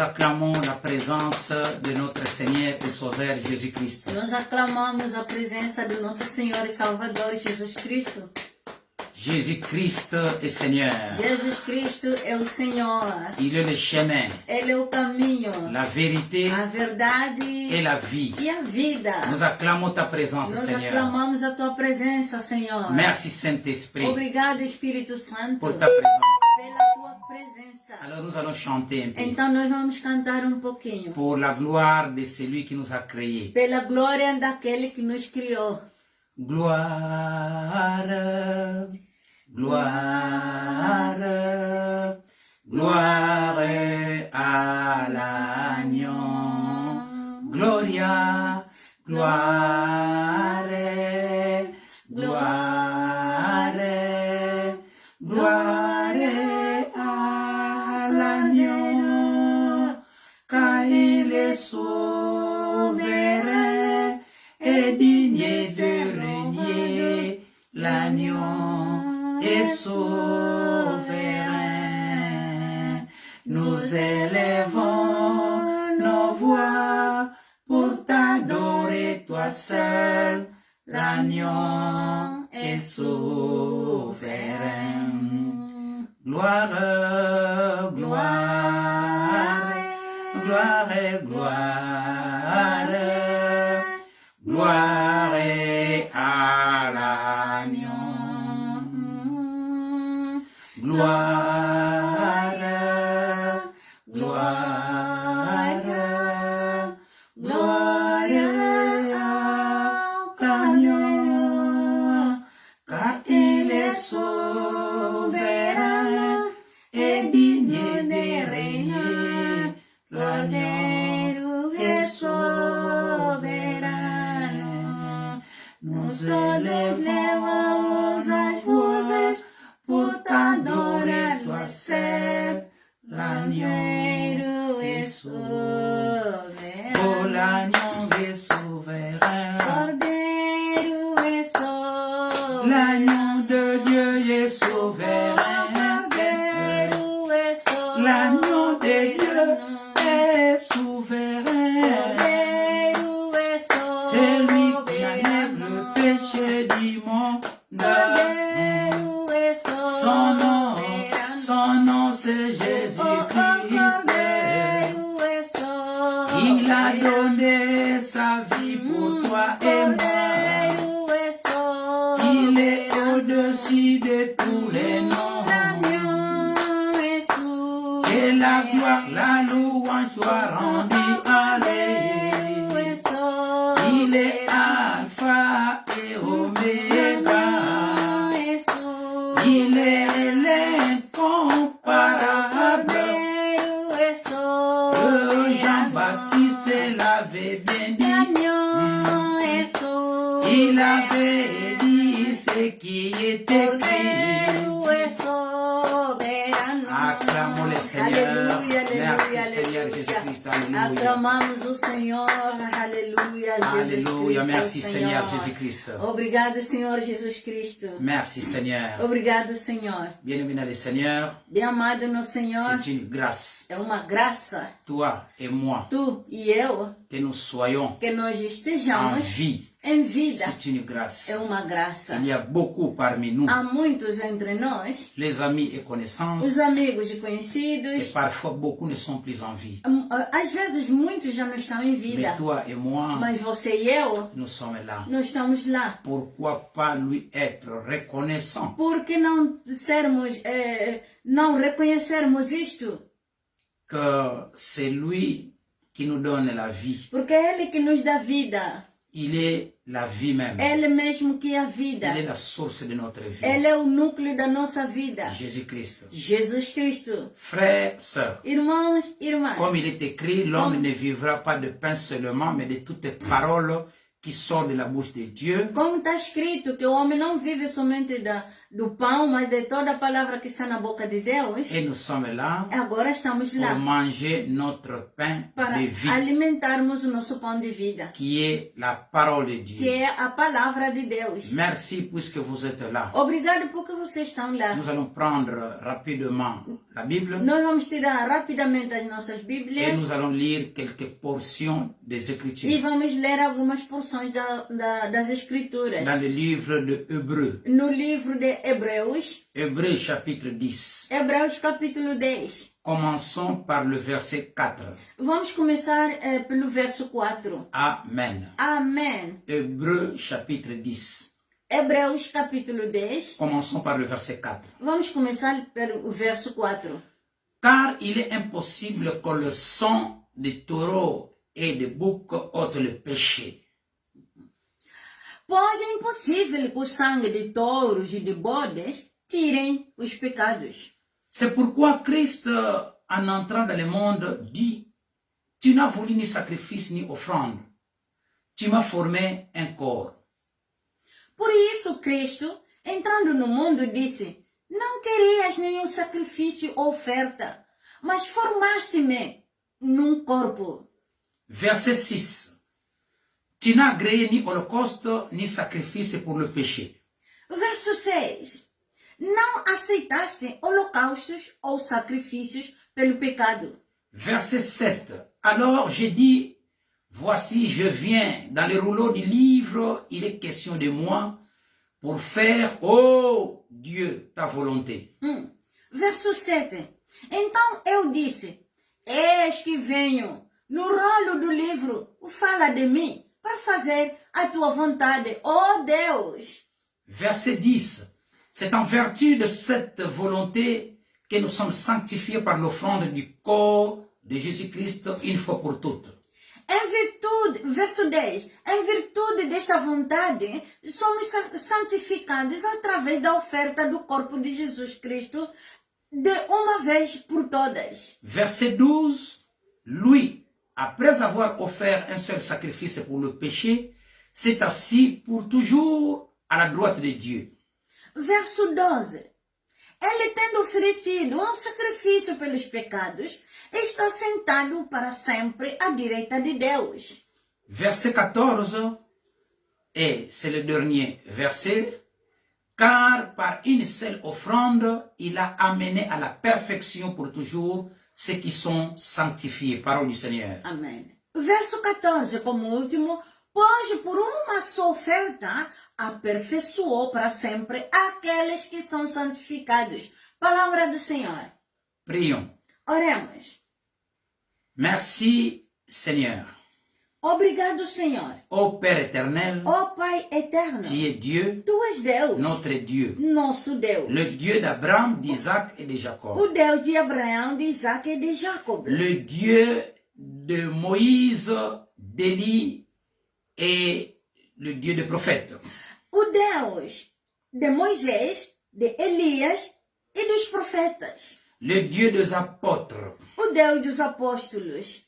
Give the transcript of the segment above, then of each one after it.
acclamons la présence de notre Seigneur et Sauveur Jésus-Christ. Nós aclamamos a presença do nosso Senhor e Salvador Jesus Cristo. Jésus-Christ est Seigneur. Jesus Cristo é o Senhor. Il est le chemin, Ele é o caminho, la vérité a verdade et la vie. e a vida. Nous acclamons ta présence, Nós Seigneur. aclamamos a tua presença, Senhor. Merci Saint-Esprit Obrigado, Espírito Santo, pour ta présence. pela tua presença. Alors nous allons chanter un peu Então nós vamos cantar um pouquinho. pour la gloire de celui qui nous a créés. Pela glória daquele que nos criou. Gloire, gloire, gloire à l'agneau. Gloria, gloire, gloire, gloire à l'agneau, car il est souverain et digne de régner. L'agneau est souverain. Nous élevons nos voix pour t'adorer, toi seul. L'agneau est souverain. Gloire, gloire, gloire, gloire, gloire à l'agneau. Gloire, gloire, gloire à l'agneau, car il est souverain et digne de régner. L'agneau est souverain. Nous élevons as vozes pour t'adorer, toi seul. L'agneau est souverain. Oh, l'agneau est souverain. Cordeiro é soberano. L'agneau de Dieu est souverain. Cordeiro é soberano. L'agneau de Dieu est souverain. Cordeiro é soberano. C'est lui qui enlève le péché du monde. Cordeiro é soberano. Son nom c'est Jésus-Christ. Cordeiro é soberano. Il a donné sa vie pour toi et moi. Cordeiro é soberano. Il est au-dessus de tous les noms. L'agneau é soberano. Et la gloire, la louange soit rendue à lui. Il est Alpha et Oméga. Il est l'incomparable. Jean-Baptiste l'avait bien dit. Il avait dit ce qui est écrit. Acclamons le Seigneur. Merci Seigneur Jésus-Christ. Alléluia. Aclamamos o Senhor, aleluia, Jesus Alléluia. Cristo, Merci Seigneur Jésus-Christ. Obrigado, Senhor Jesus Cristo. Merci Seigneur. Obrigado, Senhor. Bien-aimé le Seigneur, Bem amado no Senhor, c'est une grâce, é uma graça, toi et moi, tu e eu, que nous soyons que nós en estejamos vie. em vida. C'est une grâce. É uma graça. Il y a beaucoup parmi nous, Há muitos entre nós, les amis et connaissances, os amigos e et conhecidos. parfois beaucoup ne sont plus en vie. Às vezes muitos já não estão em Mais vida, toi et moi, mas você e eu, nous sommes là. nós estamos lá. Pourquoi pas lui être reconnaissant? Por que não sermos, não reconhecermos isto? Que c'est lui qui nous donne la vie. Porque é Ele que nos dá vida. Il est la vie même. Ele mesmo que é a vida. Il est la source de notre vie. Ele é o núcleo da nossa vida. Jésus-Christ. Jesus Cristo. Frères, sœurs, Irmãos, irmãs. comme il est écrit, l'homme ne vivra pas de pain seulement, mais de toutes paroles qui sort de la bouche de Dieu. Como está escrito que o homem não vive somente do pão, mas de toda a palavra que está na boca de Deus. Et nous sommes là Agora estamos pour lá manger notre pain para de vie, alimentarmos o nosso pão de vida, qui est la parole de que Dieu. é a palavra de Deus. Merci puisque vous êtes là. Obrigado porque vocês estão lá. Nous allons prendre rapidement la Bible Nós vamos tirar rapidamente as nossas et Bíblias nous allons lire quelques portions des e Écritures vamos ler algumas porções das Escrituras. dans le livre de Hébreux. No livro de Hebreus, Hébreux chapitre 10. Hebreus capítulo 10. Commençons par le verset 4. Vamos começar pelo verso 4. Amen. Amém. Hébreux chapitre 10. Hebreus capítulo 10. Commençons par le verset 4. Vamos começar pelo verso 4. Car il est impossible que le sang de taureau et de bouc ôte le péché. Pois é impossível que o sangue de touros e de bodes tirem os pecados. C'est pourquoi Christ, en entrant dans le monde, dit, tu n'as voulu ni sacrifice ni offrande, tu m'as formé un corps. Por isso, Cristo, entrando no mundo, disse, não querias nenhum sacrifício ou oferta, mas formaste-me num corpo. Verset 6. Tu n'as agréé ni holocauste ni sacrifice pour le péché. Verso 6. Não aceitaste holocaustos ou sacrifícios pelo pecado. Verset 7. Alors j'ai dit, voici je viens, dans les rouleaux du livre, il est question de moi, pour faire, ô Dieu, ta volonté. Verso 7. Então eu disse, eis que venho, no rolo do livro, fala de mim, para fazer a tua vontade, ó Deus. Verset 10. C'est en vertu de cette volonté que nous sommes sanctifiés par l'offrande du corps de Jésus-Christ une fois pour toutes. Verso 10, em virtude desta vontade, somos santificados através da oferta do corpo de Jesus Cristo de uma vez por todas. Verset 12, lui, après avoir offert un seul sacrifice pour le péché, s'est assis pour toujours à la droite de Dieu. Verso 12. Ele, tendo oferecido um sacrifício pelos pecados, está sentado para sempre à direita de Deus. Verset 14, et c'est le dernier verset, car par une seule offrande, il a amené à la perfection pour toujours ceux qui sont sanctifiés. Parole du Seigneur. Amém. Verso 14, como último, pois por uma só oferta aperfeiçoou para sempre aqueles que são santificados. Palavra do Senhor. Prions. Oremos. Merci Seigneur. Obrigado, Senhor. Ô Père éternel, Ó Pai eterno, tu es Dieu, Tu és Deus, notre Dieu, nosso Deus. le Dieu d'Abraham, d'Isaac et de Jacob, O Deus de Abraão, de Isaac e de Jacob. le Dieu de Moïse, d'Élie et le Dieu des prophètes. O Deus de Moisés, de Elias e dos profetas. Le Dieu des apôtres, O Deus dos apóstolos,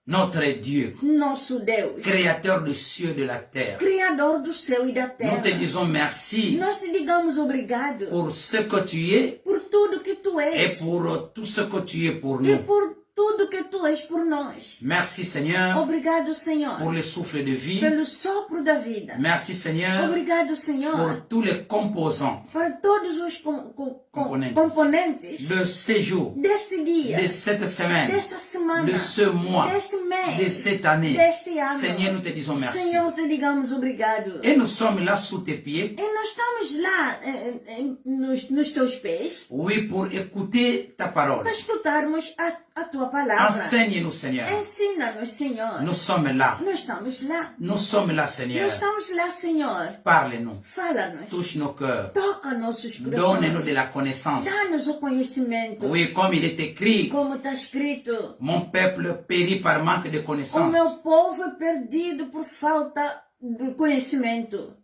notre Dieu, nosso Deus. créateur des cieux et de la terre. Criador do céu e da Nous terra. te disons merci Nós te digamos obrigado pour ce que tu es por tudo que Tu et és pour tout ce que tu es pour e nous. por tudo que Tu és por nós. Merci Seigneur Obrigado, Senhor, pour le souffle de vie. pelo sopro da vida. Merci Seigneur Obrigado, Senhor, pour tous les composants para todos os componentes de ce jour, deste dia, de cette semaine, desta semana, de ce mois, deste mês, de cette année. deste ano. Seigneur, nous te disons merci. Senhor, te digamos obrigado. Et nous sommes là sous tes pieds, E nós estamos lá nos teus pés oui, pour écouter ta parole. para escutarmos a tua palavra. Enseigne-nous, Seigneur. Ensina-nos, Senhor. Nous sommes là. Nós estamos lá. Nous sommes là, Nós Seigneur. estamos lá, Senhor. Parle-nous. Fala-nos. Touche nos cœurs. Toca nossos Donne-nous corações. de la connaissance. Dá-nos o conhecimento. Oui, comme il est écrit, Como está escrito, mon peuple périt par manque de o connaissance. meu povo é perdido por falta de conhecimento.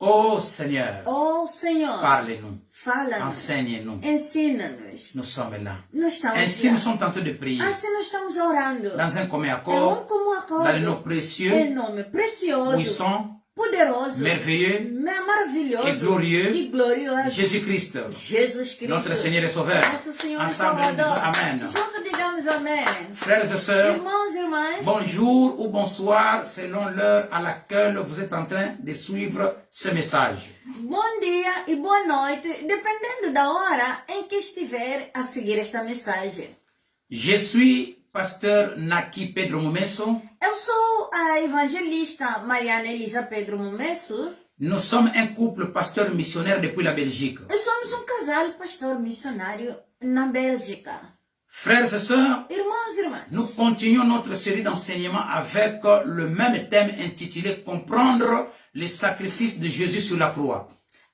Ô Seigneur, Oh Senhor, parlez-nous, fala-nos, enseignez-nous. ensina-nos. Nous sommes là. Nós estamos Ainsi, lá. nous sommes en train de prier Assim nós estamos orando. dans un commun É accord, como dans le nom acordo. Em précieux, nome precioso, puissant, poderoso, merveilleux maravilhoso et glorieux, e glorioso. Jésus-Christ, Jesus Cristo, notre Seigneur et Sauveur. nosso Senhor e Ensemble, nous disons Salvador. Amen. Junto digamos amém. Frères et sœurs, Irmãos e irmãs, bonjour ou bonsoir selon l'heure à laquelle vous êtes en train de suivre ce message. bom dia e boa noite, dependendo da hora em que estiver a seguir esta mensagem. Je suis pasteur Naki Pedro Momesso. Eu sou a evangelista Mariana Elisa Pedro Momesso. Nous sommes un couple pasteur missionnaire depuis la Belgique. Nós somos um casal pastor missionário na Bélgica. Frères et sœurs, Irmãos e irmãs, nous continuons notre série d'enseignements avec le même thème intitulé Comprendre les sacrifices de Jésus sur la croix.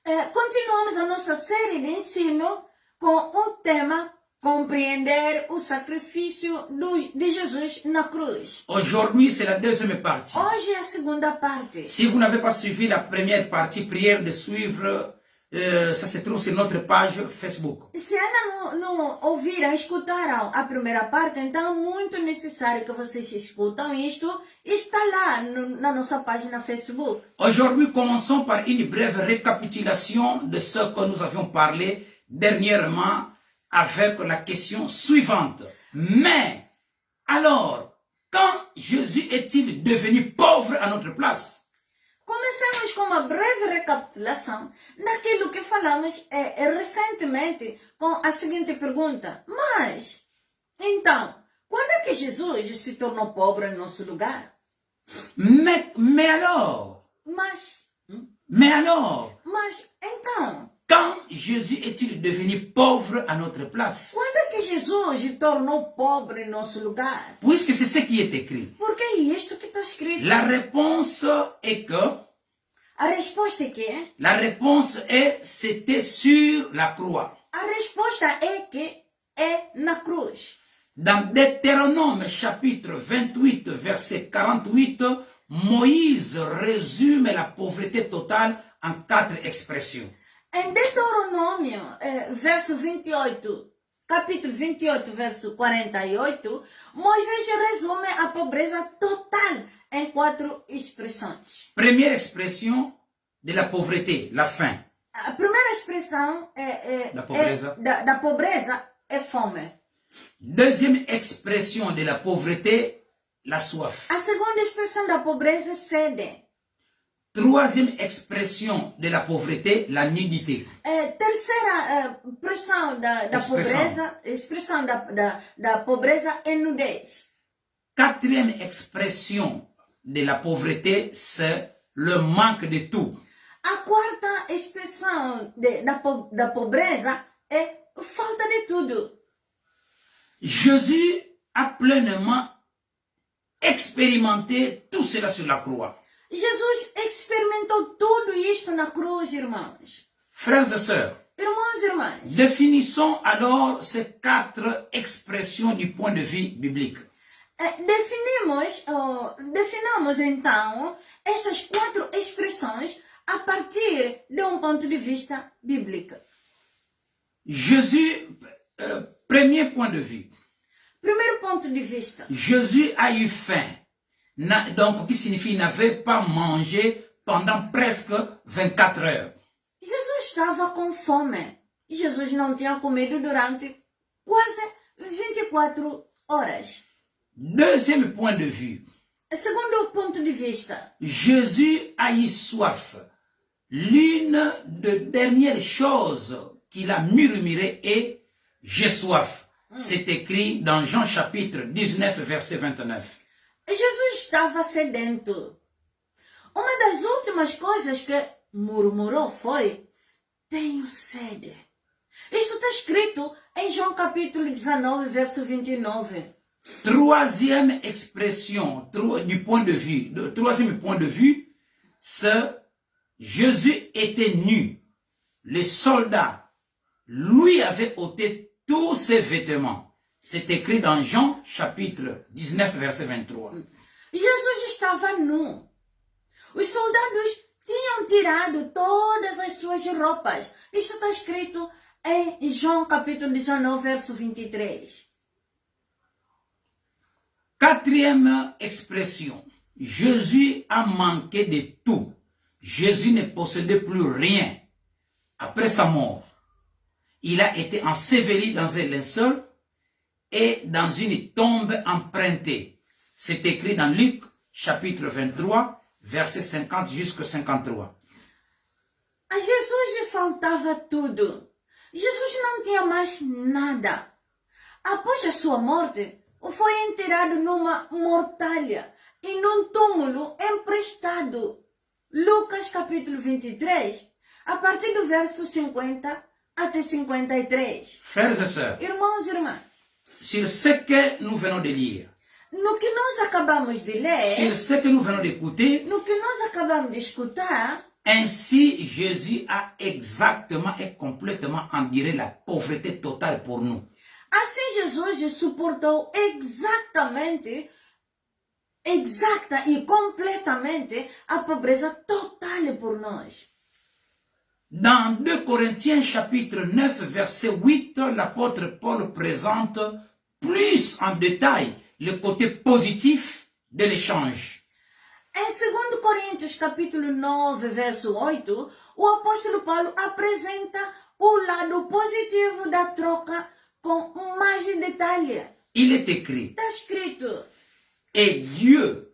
continuamos a nossa série de ensino com o tema Compreender o sacrifício de Jesus na cruz. Aujourd'hui, c'est la deuxième partie. Hoje é a segunda parte. Si vous n'avez pas suivi la première partie, prière de suivre, ça se trouve sur notre page Facebook. Se ainda não ouviram, escutaram a primeira parte, então é muito necessário que vocês escutam isto. Está lá na nossa página Facebook. Aujourd'hui, commençons par une brève récapitulation de ce que nous avions parlé dernièrement avec la question suivante. Mais, alors, quand Jésus est-il devenu pauvre à notre place? Começamos com uma breve recapitulação daquilo que falamos recentemente com a seguinte pergunta. Mas, então, quando é que Jesus se tornou pobre em nosso lugar? Mais alors, então, quand Jésus est-il devenu pauvre à notre place? quando é que Jesus se tornou pobre em nosso lugar? Puisque c'est ce qui est écrit. Porque é isto que está escrito. La réponse est que, A resposta é que? la réponse est, c'était sur la croix. A resposta é que é na cruz. Dans Deutéronome chapitre 28, verset 48, Moïse résume la pauvreté totale en 4 expressions. Em Deuteronômio, verso 28, capítulo 28, verso 48, Moisés resume a pobreza total em 4 expressões. Première expression de la pauvreté, la faim. A primeira expressão da pobreza é fome. Deuxième expression de la pauvreté, la soif. A segunda expressão da pobreza é sede. Troisième expression de la pauvreté, la nudité. Terceira expressão da pobreza é nudez. Quatrième expression de la pauvreté, c'est le manque de tout. A quarta expressão da pobreza é falta de tudo. Jésus a pleinement expérimenté tout cela sur la croix. Jesus experimentou tudo isto na cruz, irmãos. Frères et sœurs, Irmãos e irmãs, définissons alors ces 4 expressions du point de vue biblique. definamos então estas 4 expressões a partir de um ponto de vista bíblico. Jésus, premier point de vue. Primeiro ponto de vista. Jésus a eu faim. Donc, qui signifie il n'avait pas mangé pendant presque 24 heures. Jesus estava com fome. Jesus não tinha comido durante quase 24 horas. Deuxième point de vue. Segundo ponto de vista. Jésus a eu soif. L'une des dernières choses qu'il a murmuré est « J'ai soif ». C'est écrit dans Jean chapitre 19, verset 29. Jesus estava sedento. Uma das últimas coisas que murmurou foi: tenho sede. Isso está escrito em João capítulo 19, verso 29. Troisième expression, troisième point de vue, c'est Jésus était nu. Les soldats lui avaient ôté tous ses vêtements. C'est écrit dans Jean chapitre 19, verset 23. Jesus estava nu. Os soldados tinham tirado todas as suas roupas. Isto está escrito em João capítulo 19, verso 23. Quatrième expression. Jésus a manqué de tout. Jésus ne possédait plus rien. Après sa mort, il a été enseveli dans un linceul et dans une tombe empruntée. C'est écrit dans Luc chapitre 23, verset 50 jusqu'à 53. A Jesus faltava tudo. Jesus não tinha mais nada. Após a sua morte, foi enterrado numa mortalha e num túmulo emprestado. Lucas capítulo 23, a partir do verso 50 até 53. Frères et sœurs, Irmãos e irmãs, sur ce que nous venons de lire, no que nós acabamos de sur ler, ce que nous venons d'écouter, no que nós acabamos de escutar, ainsi Jésus a exactement et complètement enduré la pauvreté totale pour nous. assim Jesus suportou exata e completamente a pobreza total por nós. Dans 2 Corinthiens chapitre 9 verset 8, l'apôtre Paul présente plus en détail le côté positif de l'échange. Em 2 Coríntios capítulo 9, verso 8, o apóstolo Paulo apresenta o lado positivo da troca com mais detalhe. Il est écrit: Está escrito: et Dieu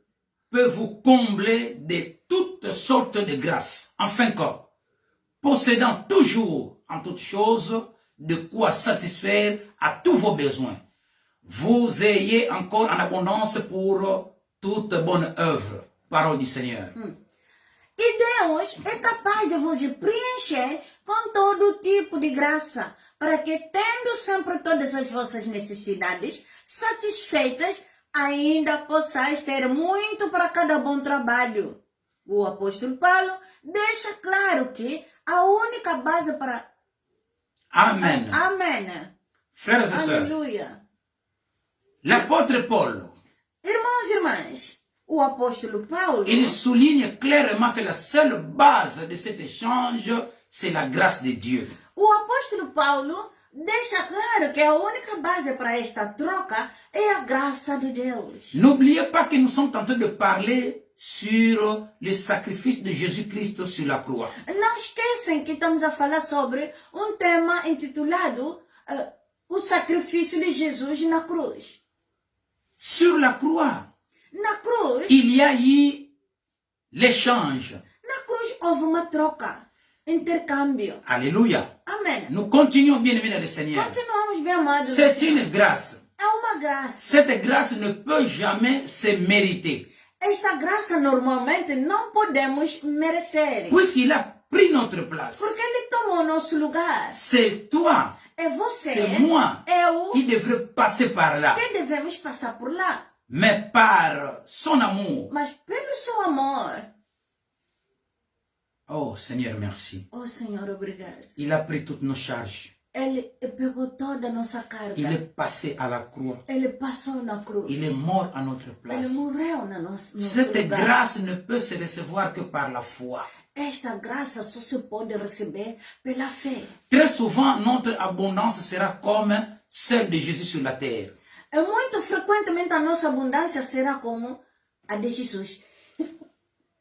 peut vous combler de toutes sortes de grâces, afin que, possédant toujours en toutes choses de quoi satisfaire à tous vos besoins, vous ayez encore en abondance pour toute bonne œuvre. Parole du Seigneur. E Deus é capaz de vos preencher com todo tipo de graça, para que, tendo sempre todas as vossas necessidades satisfeitas, ainda possais ter muito para cada bom trabalho. O apóstolo Paulo deixa claro que a única base para... Amen. Amém. Frères et sœurs, Aleluia. l'apôtre Paul, Irmãos e irmãs, o apóstolo Paulo, il souligne clairement que la seule base de cet échange, c'est la grâce de Dieu. o apóstolo Paulo deixa claro que a única base para esta troca é a graça de Deus. N'oubliez pas que nous sommes en train de parler sur le sacrifice de Jésus-Christ sur la croix. Não esquecem que estamos a falar sobre um tema intitulado o sacrifício de Jesus na cruz. Sur la croix, Na cruz, il y a eu l'échange. na cruz houve uma troca, intercâmbio. Alléluia. Amém. Nous continuons bien aimés dans le Seigneur. Continuamos bem amados. do C'est Senhor. une grâce. É uma graça. Cette grâce ne peut jamais se mériter, Esta graça normalmente não podemos merecer. puisqu'il a pris notre place. Porque Ele tomou o nosso lugar. C'est toi, É você, c'est moi eu, qui devrais passer par là. que devemos passar por lá. Mais par son amour. Mas pelo seu amor, Oh Seigneur, merci. oh Senhor, obrigado. Il a pris toutes nos charges. Ele pegou toda a nossa Il carga. est passé à la croix. Ele passou na cruz. Il est mort à notre Ele place. morreu na nosso Cette lugar. grâce ne peut se recevoir que par la foi. Esta graça só se pode receber pela fé. Très souvent, notre abondance sera comme celle de Jésus sur la terre. É muito frequentemente a nossa abundância será como a de Jesus.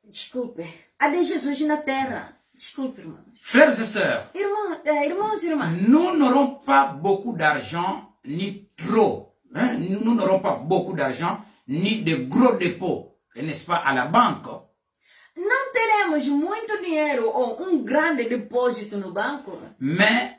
Desculpe. A de Jesus na terra. Desculpe, irmãos. Frères et sœurs, Irmãos e irmãs. nous n'aurons pas beaucoup d'argent, ni trop. Nous n'aurons pas beaucoup d'argent, ni de gros dépôts, n'est-ce pas, à la banque. Não teremos muito dinheiro ou um grande depósito no banco. Mais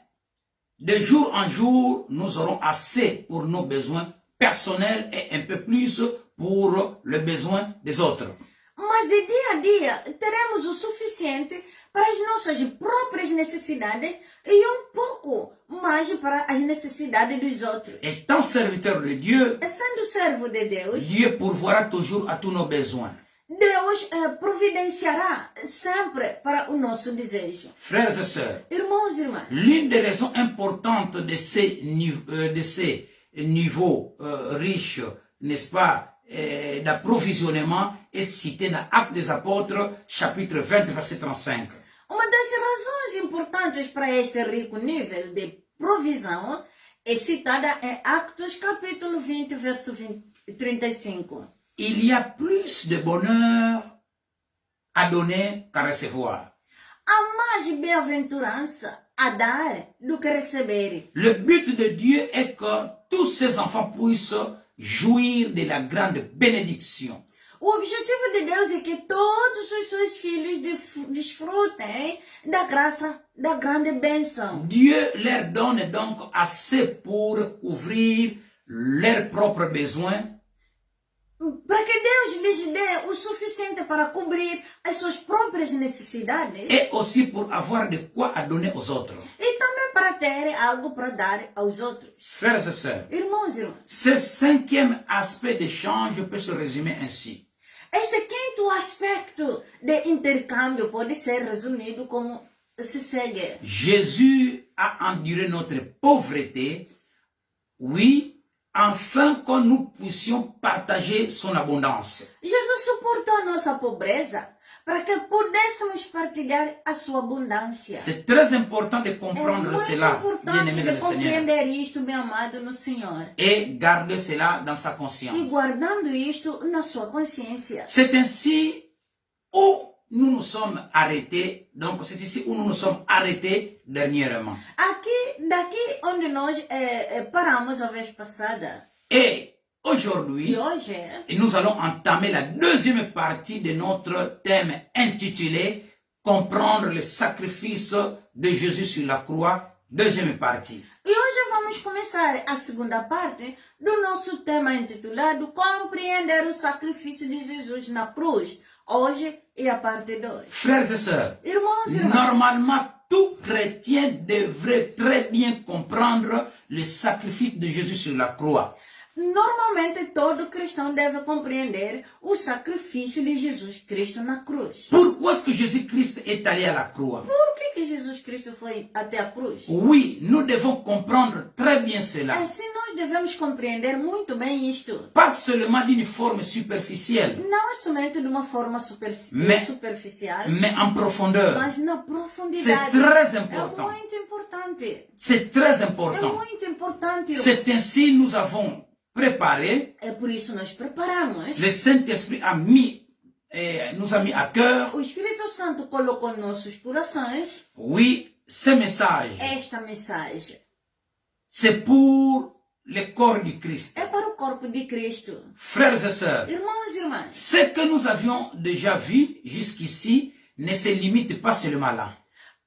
de jour en jour, nous aurons assez pour nos besoins personnels et un peu plus pour les besoins des autres. Mas de dia a dia teremos o suficiente para as nossas próprias necessidades e um pouco mais para as necessidades dos outros. Étant serviteur de Dieu, Sendo servo de Deus, Dieu pourvoira toujours à tous nos besoins. Deus providenciará sempre para o nosso desejo. Frères et sœurs, Irmãos e irmãs, l'une des raisons importantes de ces niveaux riches, n'est-ce pas, d'approvisionnement est cité dans Actes des Apôtres, chapitre 20, verset 35. Uma das razões importantes para este rico nível de provisão é citada em Atos capítulo 20, verso 35. Il y a plus de bonheur à donner qu'à recevoir. Há mais bem-aventurança a dar do que receber. Le but de Dieu est que tous ses enfants puissent jouir de la grande bénédiction. O objetivo de Deus é que todos os seus filhos desfrutem da graça, da grande bênção. Dieu leur donne donc assez pour couvrir leurs propres besoins, Para que Deus lhes dê o suficiente para cobrir as suas próprias necessidades et aussi pour avoir de quoi à donner aux autres. e também para ter algo para dar aos outros. Frères et sœurs, Irmãos e irmãs, ce cinquième aspect d'échange peut se résumer ainsi. este quinto aspecto de intercâmbio pode ser resumido como se segue. Jésus a enduré notre pauvreté, oui, afin que nous puissions partager son abondance. Jesus suportou a nossa pobreza para que pudéssemos partilhar a sua abundância. C'est très important de É comprendre muito cela, importante bien-aimé dans de le Seigneur, compreender isto, meu amado no Senhor. et garder cela dans sa E conscience. guardando isto na sua consciência. C'est ainsi où nous nous sommes arrêtés, donc c'est ici où nous nous sommes arrêtés dernièrement. Daqui onde nós paramos a vez passada. Et E aujourd'hui, hoje, nous allons entamer la deuxième partie de notre thème intitulé Comprendre le sacrifice de Jésus sur la croix, deuxième partie. e hoje vamos começar a segunda parte do nosso tema intitulado Compreender o sacrifício de Jesus na cruz. Hoje é a parte 2. Frères et sœurs, Irmãos e irmãs, normalement, tout chrétien devrait très bien comprendre le sacrifice de Jésus sur la croix. normalmente todo cristão deve compreender o sacrifício de Jesus Cristo na cruz. Pourquoi est-ce que Jésus-Christ est allé à la croix? Por que Jesus Cristo foi até a cruz? Oui, nous devons comprendre très bien cela. Assim nós devemos compreender muito bem isto. Pas seulement d'une forme superficielle, Não é somente de uma forma Mais- superficial, mais en profondeur. mas na C'est profundidade. très É important. muito importante. C'est très É important. muito importante. C'est ainsi nous avons préparé, É por isso nós preparamos. le Saint-Esprit nous a mis à cœur, O Espírito Santo colocou em nossos corações oui, ce message. esta mensagem. C'est pour le corps du Christ. É para o corpo de Cristo. Frères et sœurs, Irmãos e irmãs, ce que nous avions déjà vu jusqu'ici ne se limite pas seulement là.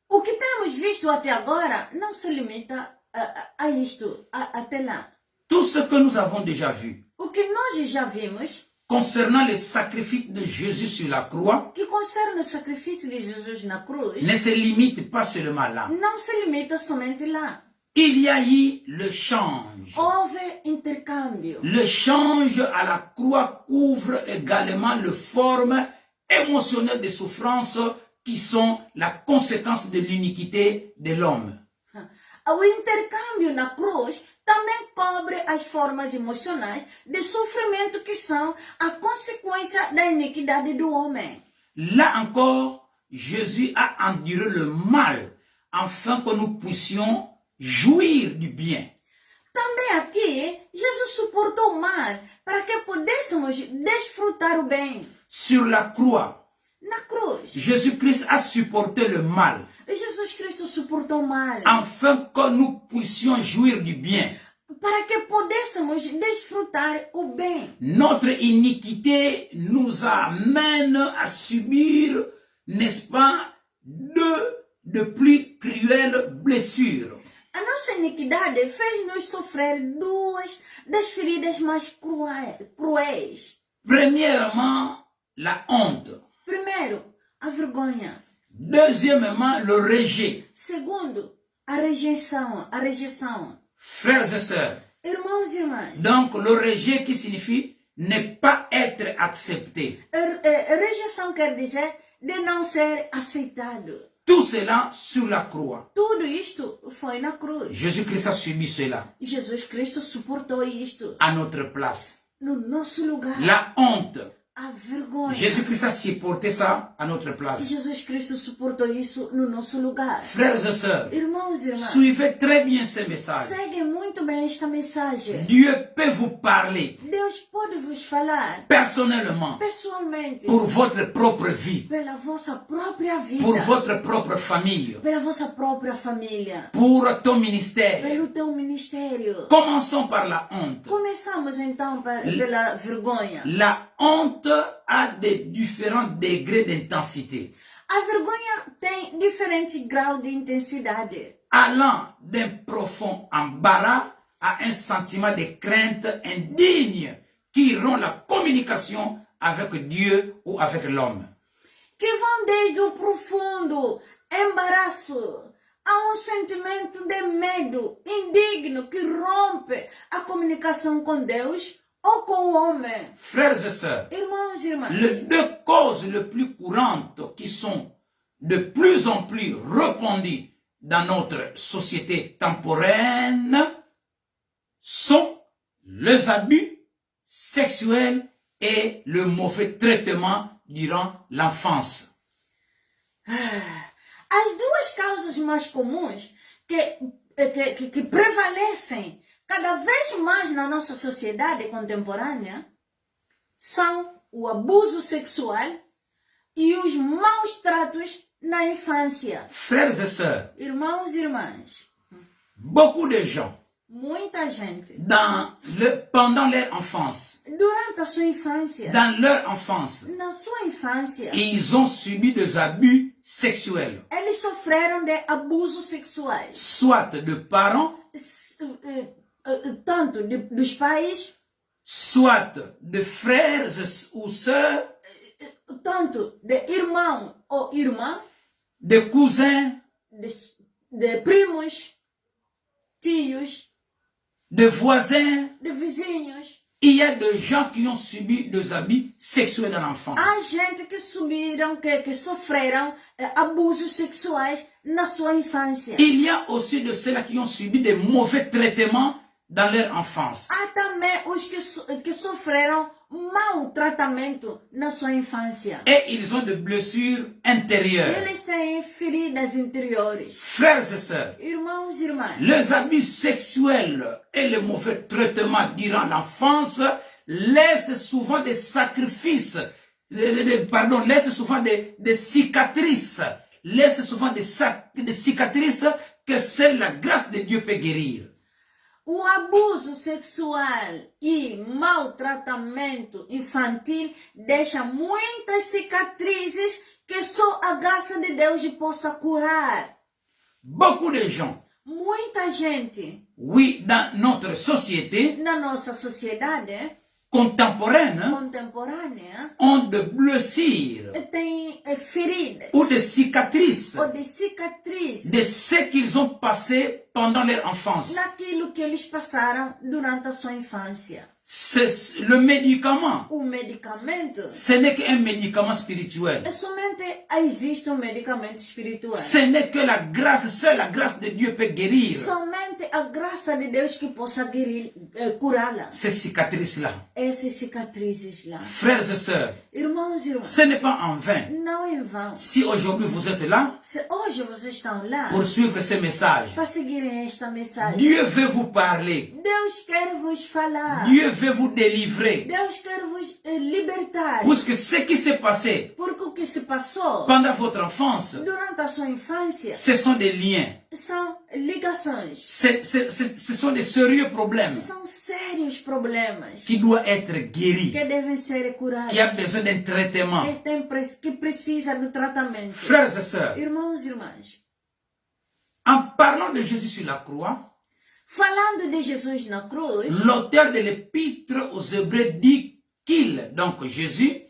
o que temos visto até agora não se limita a isto, até lá. Tout ce que nous avons déjà vu O que nós já vimos, concernant le sacrifice de Jésus sur la croix que concerne o sacrifício de Jesus na cruz, ne se limite pas seulement là. não se limita somente lá. Il y a eu le change. Houve intercâmbio. Le change à la croix couvre également les formes émotionnelles de souffrance qui sont la conséquence de l'iniquité de l'homme. O intercâmbio na cruz também cobre as formas emocionais de sofrimento que são a consequência da iniquidade do homem. Là encore, Jésus a enduré le mal afin que nous puissions jouir du bien. Também aqui, Jesus suportou o mal para que pudéssemos desfrutar o bem. Sur la croix, Na cruz, Jésus-Christ a supporté le mal Jesus Cristo suportou o mal afin que nous puissions jouir du bien. para que pudéssemos desfrutar o bem. Notre iniquité nous amène à subir, n'est-ce pas, de plus cruelles blessures. A nossa iniquidade fez-nos sofrer duas das feridas mais cruéis. Premièrement, la honte. Primeiro, a vergonha. Deuxièmement, le rejet. Segundo, a rejeição. Frères et sœurs, Irmãos e irmãs, donc le rejet qui signifie ne pas être accepté. rejeição quer dizer de não ser aceitado. Tout cela sur la croix. Tudo isto foi na cruz. Jésus-Christ a subi cela Jesus Cristo suportou isto à notre place. no nosso lugar. La honte. A vergonha. Jésus-Christ a supporté ça à notre place. Jesus Cristo suportou isso no nosso lugar. Frères et sœurs, Irmãos e irmãs, suivez très bien ces messages. seguem muito bem esta mensagem. Dieu peut vous parler Deus pode vos falar personnellement pessoalmente pour votre propre vie, pela vossa própria vida, pour votre propre famille, pela vossa própria família, pour ton ministère. pelo teu ministério. Commençons par la honte. Começamos então pela vergonha. La honte a des différents degrés d'intensité, A vergonha tem diferente grau de intensidade, allant d'un profond embarras à un sentiment de crainte indigne qui rompt la communication avec Dieu ou avec l'homme. que vão desde o profundo embaraço a um sentimento de medo indigno que rompe a comunicação com Deus ou com o homem. Frères et sœurs, Irmãos e irmãs, les deux causes les plus courantes qui sont de plus en plus répandues dans notre société temporaine sont les abus sexuels et le mauvais traitement durant l'enfance. as duas causas mais comuns que prevalecem cada vez mais na nossa sociedade contemporânea são o abuso sexual e os maus tratos na infância. Frères et sœurs, Irmãos e irmãs, beaucoup de gens, muita gente, pendant leur enfance, durante a sua infância, dans leur enfance, na sua infância, ils ont subi des abus sexuels, eles sofreram de abusos sexuais, soit de parents, tanto dos pais, soit de frères ou sœurs, tanto de irmão ou irmã, de cousins, de primos, tios, de voisins. de vizinhos. Il y a des gens qui ont subi des abus sexuels dans l'enfance. Há gente que subiram, que sofreram abusos sexuais na sua infância. Il y a aussi de ceux-là qui ont subi des mauvais traitements dans leur enfance. Há também os que sofreram mau tratamento na sua infância. Et ils ont des blessures intérieures. Eles têm feridas interiores. Frères et sœurs, Irmãos e irmãs, les abus sexuels et le mauvais traitement durant l'enfance laissent souvent des sacrifices, laissent souvent des cicatrices, laissent souvent des cicatrices que seule la grâce de Dieu peut guérir. o abuso sexual e maltratamento infantil deixa muitas cicatrizes que só a graça de Deus possa curar. Beaucoup de gens, Muita gente oui, dans notre société na nossa sociedade contemporaine, contemporânea ont de blessures tem feridas ou des cicatrices ou de cicatrizes de ce qu'ils ont passé pendant leur enfance. naquilo que eles passaram durante a sua infância. Le médicament, O medicamento ce n'est qu'un médicament spirituel. somente existe um medicamento espiritual. Ce n'est que la grâce, seule la grâce de Dieu peut guérir Somente a graça de Deus que possa curá-la. ces cicatrices-là. Essas cicatrizes lá. Frères et sœurs, Irmãos e irmãs, ce n'est pas en vain. não em vão. Si aujourd'hui vous êtes là Se hoje vocês estão lá pour suivre ce message, para seguirem esta mensagem, Dieu veut vous parler. Deus quer vos falar. Dieu veut vous délivrer. Deus quer vos libertar. Parce que ce qui s'est passé Porque o que se passou pendant votre enfance, durante a sua infância ce sont des liens. são ligações. Ce sont des sérieux problèmes São sérios problemas qui doivent être guéris, que devem ser curados. qui a besoin d'un traitement. Que precisa do tratamento. Frères et sœurs, Irmãos e irmãs, en parlant de Jésus sur la croix, falando de Jesus na cruz, l'auteur de l'épître aux Hébreux dit qu'il, donc Jésus,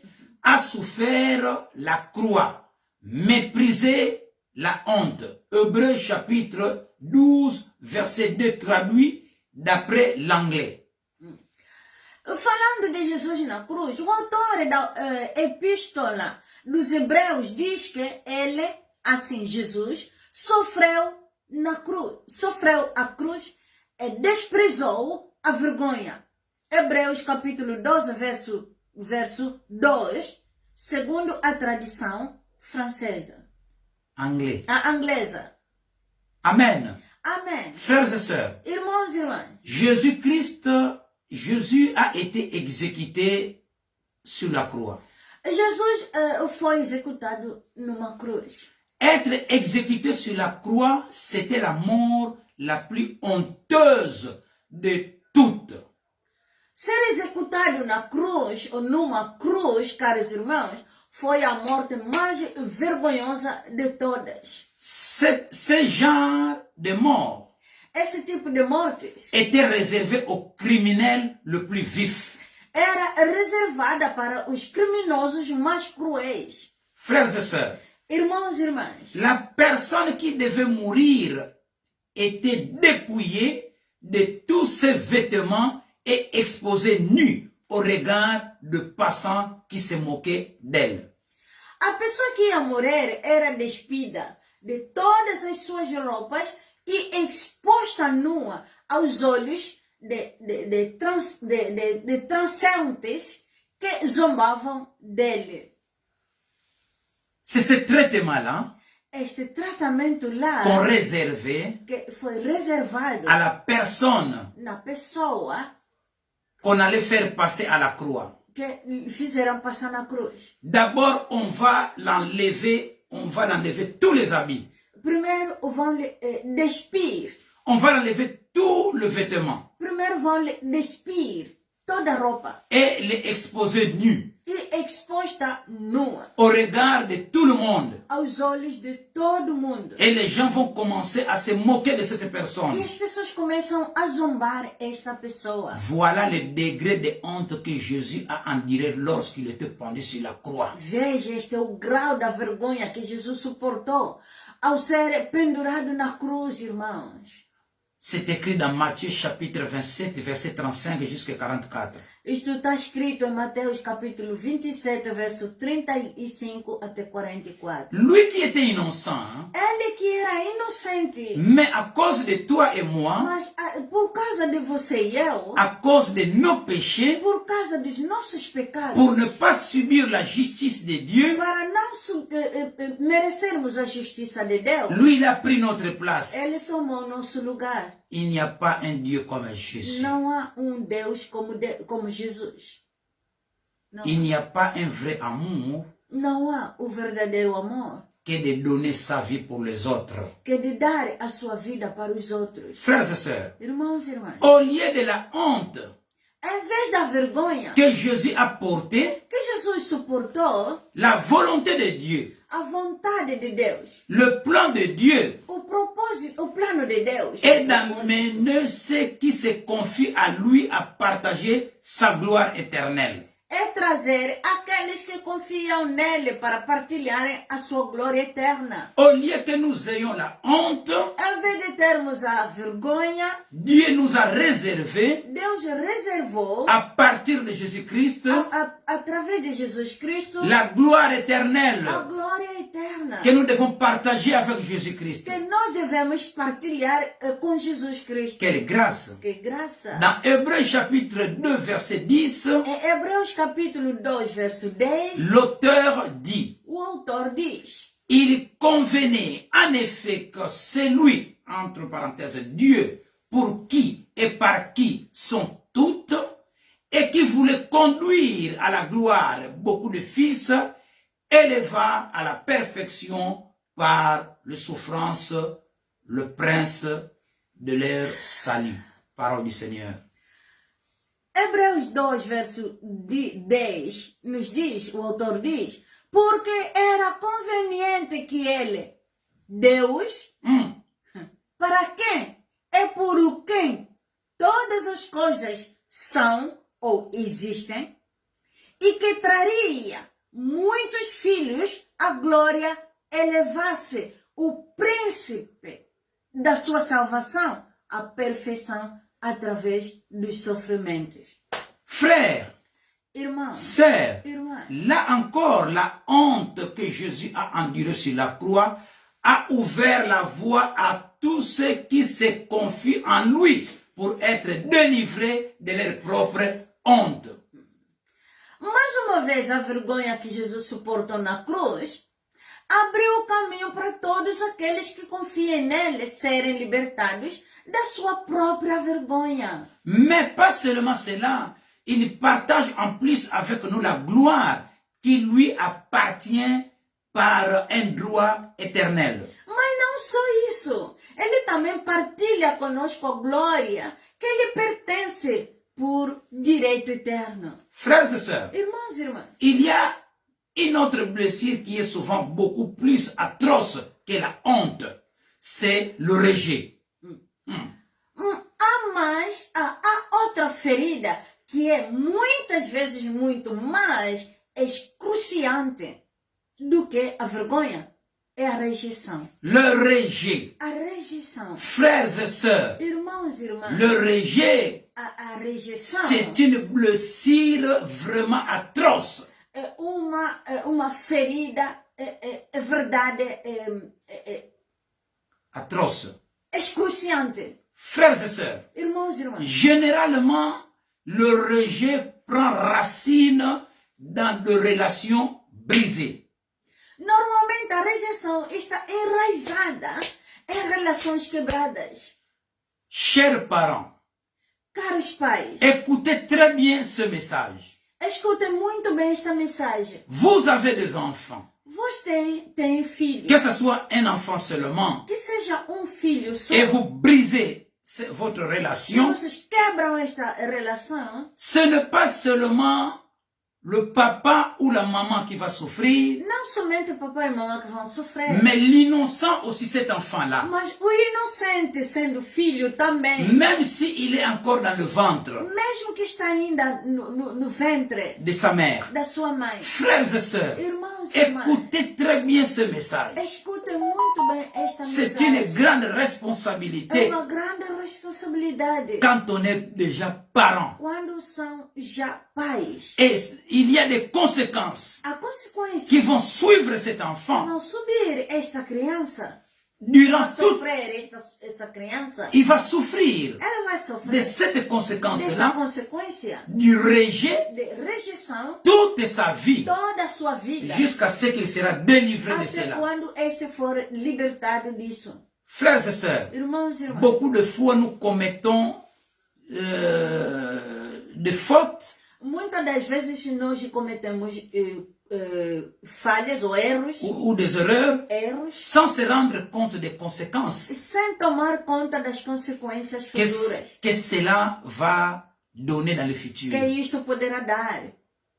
a souffert la croix, méprisé la honte. Hébreux chapitre 12, verset 2 traduit d'après l'anglais. falando de Jesus na cruz, o autor da epístola dos Hebreus diz que ele, assim, Jesus, sofreu a cruz, desprezou a vergonha. Hebreus capítulo 12, verso 2, segundo a tradição francesa. Anglais. A inglesa. Amen. Amém. Frères et sœurs, Irmãos e irmãs, Jésus a été exécuté sur la croix. Jesus foi executado numa cruz. Être exécuté sur la croix, c'était la mort la plus honteuse de toutes. Ser executado na cruz, ou numa cruz, caros irmãos, foi a morte mais vergonhosa de todas. Ce genre de mort Esse tipo de mortes était réservé aux criminels le plus vifs. era reservada para os criminosos mais cruéis. Frères et sœurs, Irmãos e irmãs, la personne qui devait mourir était dépouillée de tous ses vêtements et exposée nue au regard de passants qui se moquaient d'elle. a pessoa que ia morrer era despida de todas as suas roupas e exposta nua aos olhos de transeuntes que zombavam dele. C'est ce traitement-là Este tratamento lá qu'on réservait que foi reservado à la personne na pessoa qu'on allait faire passer à la croix. que fizeram passar na cruz. D'abord, on va l'enlever tous les habits. Primeiro vão lhe despir. On va l'enlever tout le vêtement Primeiro vão lhe despir toda a roupa et l'exposer nu e exposta nua au regard de tout le monde. aos olhos de todo mundo. Et les gens vont commencer à se moquer de cette personne. E as pessoas começam a zombar esta pessoa. Voilà le degré de honte que Jésus a enduré lorsqu'il était pendu sur la croix. Veja, este é o grau da vergonha que Jesus suportou ao ser pendurado na cruz, irmãos. C'est écrit dans Matthieu chapitre 27, verset 35 jusqu'à 44. Isto está escrito em Mateus capítulo 27, verso 35 até 44. Lui qui était innocent, hein, Ele que era inocente, mais à cause de toi et moi, mas por causa de você e eu, à cause de nos péchés, por causa dos nossos pecados, pour ne pas subir la justice de Dieu, para não merecermos a justiça de Deus, lui il a pris notre place. Ele tomou nosso lugar. Il n'y a pas un Dieu comme Jésus. Não há Deus como Jesus. Não, Il n'y a pas un vrai amour não há o verdadeiro amor que de donner sa vie pour les autres. que de dar a sua vida para os outros. Frères et sœurs, Irmãos e irmãs, au lieu de la honte em vez da vergonha que Jésus a portée, que Jesus suportou, la volonté de Dieu, a vontade de Deus, le plan de Dieu o propósito, o plano de Deus est d'amener ceux qui se confient à lui à partager sa gloire éternelle. é trazer aqueles que confiam nele para partilharem a sua glória eterna. Au lieu que nous ayons la honte, Em vez de termos a vergonha, Dieu nous a réservé, Deus reservou, à partir de Jésus-Christ, através de Jesus Cristo, la gloire éternelle a glória eterna que nous devons partager avec Jésus-Christ. que nós devemos partilhar com Jesus Cristo. Quelle grâce! Que graça! Dans Hébreux chapitre 2, verset 10, Em Hebreus capítulo 2, verso 10, l'auteur dit: o autor diz: il convenait en effet que c'est lui, entre parenthèses, Dieu, pour qui et par qui sont toutes, et qui voulait conduire à la gloire beaucoup de fils, éleva à la perfection par les souffrances le prince de leur salut. Parole du Seigneur. Hebreus 2, verso 10, nos diz, o autor diz, porque era conveniente que ele, Deus, para quem é por o quem todas as coisas são ou existem, e que traria muitos filhos à glória, elevasse o príncipe da sua salvação à perfeição através dos sofrimentos. Frères, Irmãos, sœurs, irmãs, là encore, la honte que Jésus a endurée sur la croix a ouvert la voie à tous ceux qui se confient en lui pour être délivrés de leur propre honte. Mais uma vez a vergonha que Jesus suportou na cruz abriu o caminho para todos aqueles que confiam nele serem libertados da sua própria vergonha. Mais pas seulement cela, il partage en plus avec nous la gloire qui lui appartient par un droit éternel. Mas não só isso, ele também partilha conosco a glória que lhe pertence por direito eterno. Frères et sœurs, Irmãos e irmãs, il y a une autre blessure qui est souvent beaucoup plus atroce que la honte, c'est le rejet. Há outra ferida que é muitas vezes muito mais excruciante do que a vergonha. É a rejeição. Le rejet. A rejeição. Frères et sœurs, Irmãos e irmãs, le rejet, a rejeição c'est une blessure vraiment atroce. é uma ferida, é verdade, Atroce. excruciante. Frères et sœurs, Irmãos e irmãs, généralement, le rejet prend racine dans des relations brisées. normalmente a rejeição está enraizada em relações quebradas. Chers parents, Caros pais, écoutez très bien ce message. escutem muito bem esta mensagem. Vous avez des enfants, Vocês têm filhos, que ce soit un enfant seulement, que seja um filho só, et vous brisez votre e relation, vocês quebram esta relação, ce n'est pas seulement le papa ou la maman qui va souffrir, não somente o papai e a mamãe que vão sofrer, mais l'innocent aussi, cet enfant-là. mas o inocente sendo filho também, Même s'il est encore dans le ventre mesmo que está ainda no ventre de sa mère. da sua mãe. Frères et sœurs, Irmãos e irmãs, écoutez très bien ce message. escutem muito bem esta C'est une mensagem. grande É responsabilité uma grande responsabilidade quand on est déjà parent. quando são já pais. Et il y a des conséquences A consequência qui vão suivre cet enfant vão subir esta criança, durant vai toute... sofrer essa criança, Il va souffrir ela vai de sofrer cette desta conséquence-là, consequência du rejet, de rejeição toute sa vie, toda a sua vida, jusqu'à ce qu'il sera délivré de até cela. quando este for libertado disso. Frères et sœurs, Irmãos e irmãs, beaucoup de fois nous commettons des fautes muitas das vezes nós cometemos falhas ou erros, ou des erreurs sans se rendre compte des conséquences sem tomar conta das consequências futuras que cela va donner dans le futur. que isto poderá dar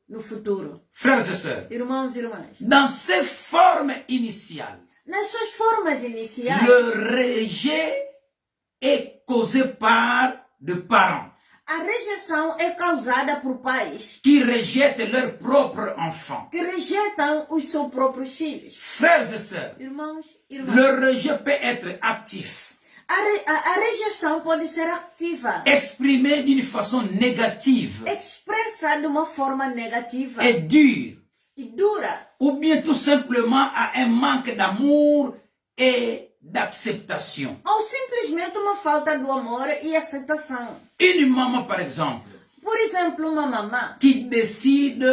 no futuro. Frères et sœurs, Irmãos e irmãs, dans ses formes initiales, nas suas formas iniciais, le rejet est causé par des parents a rejeição é causada por pais qui rejettent leur propre enfant. que rejeitam os seus próprios filhos. Frères et sœurs, Irmãos e irmãs, le rejet peut être actif, a rejeição pode ser ativa, exprimé d'une façon négative expressa de uma forma negativa et dure, e dura, ou bien tout simplement à un manque d'amour et d'acceptation. ou simplesmente uma falta do amor e aceitação. Une maman, par exemple, Por exemplo, uma mamã qui décide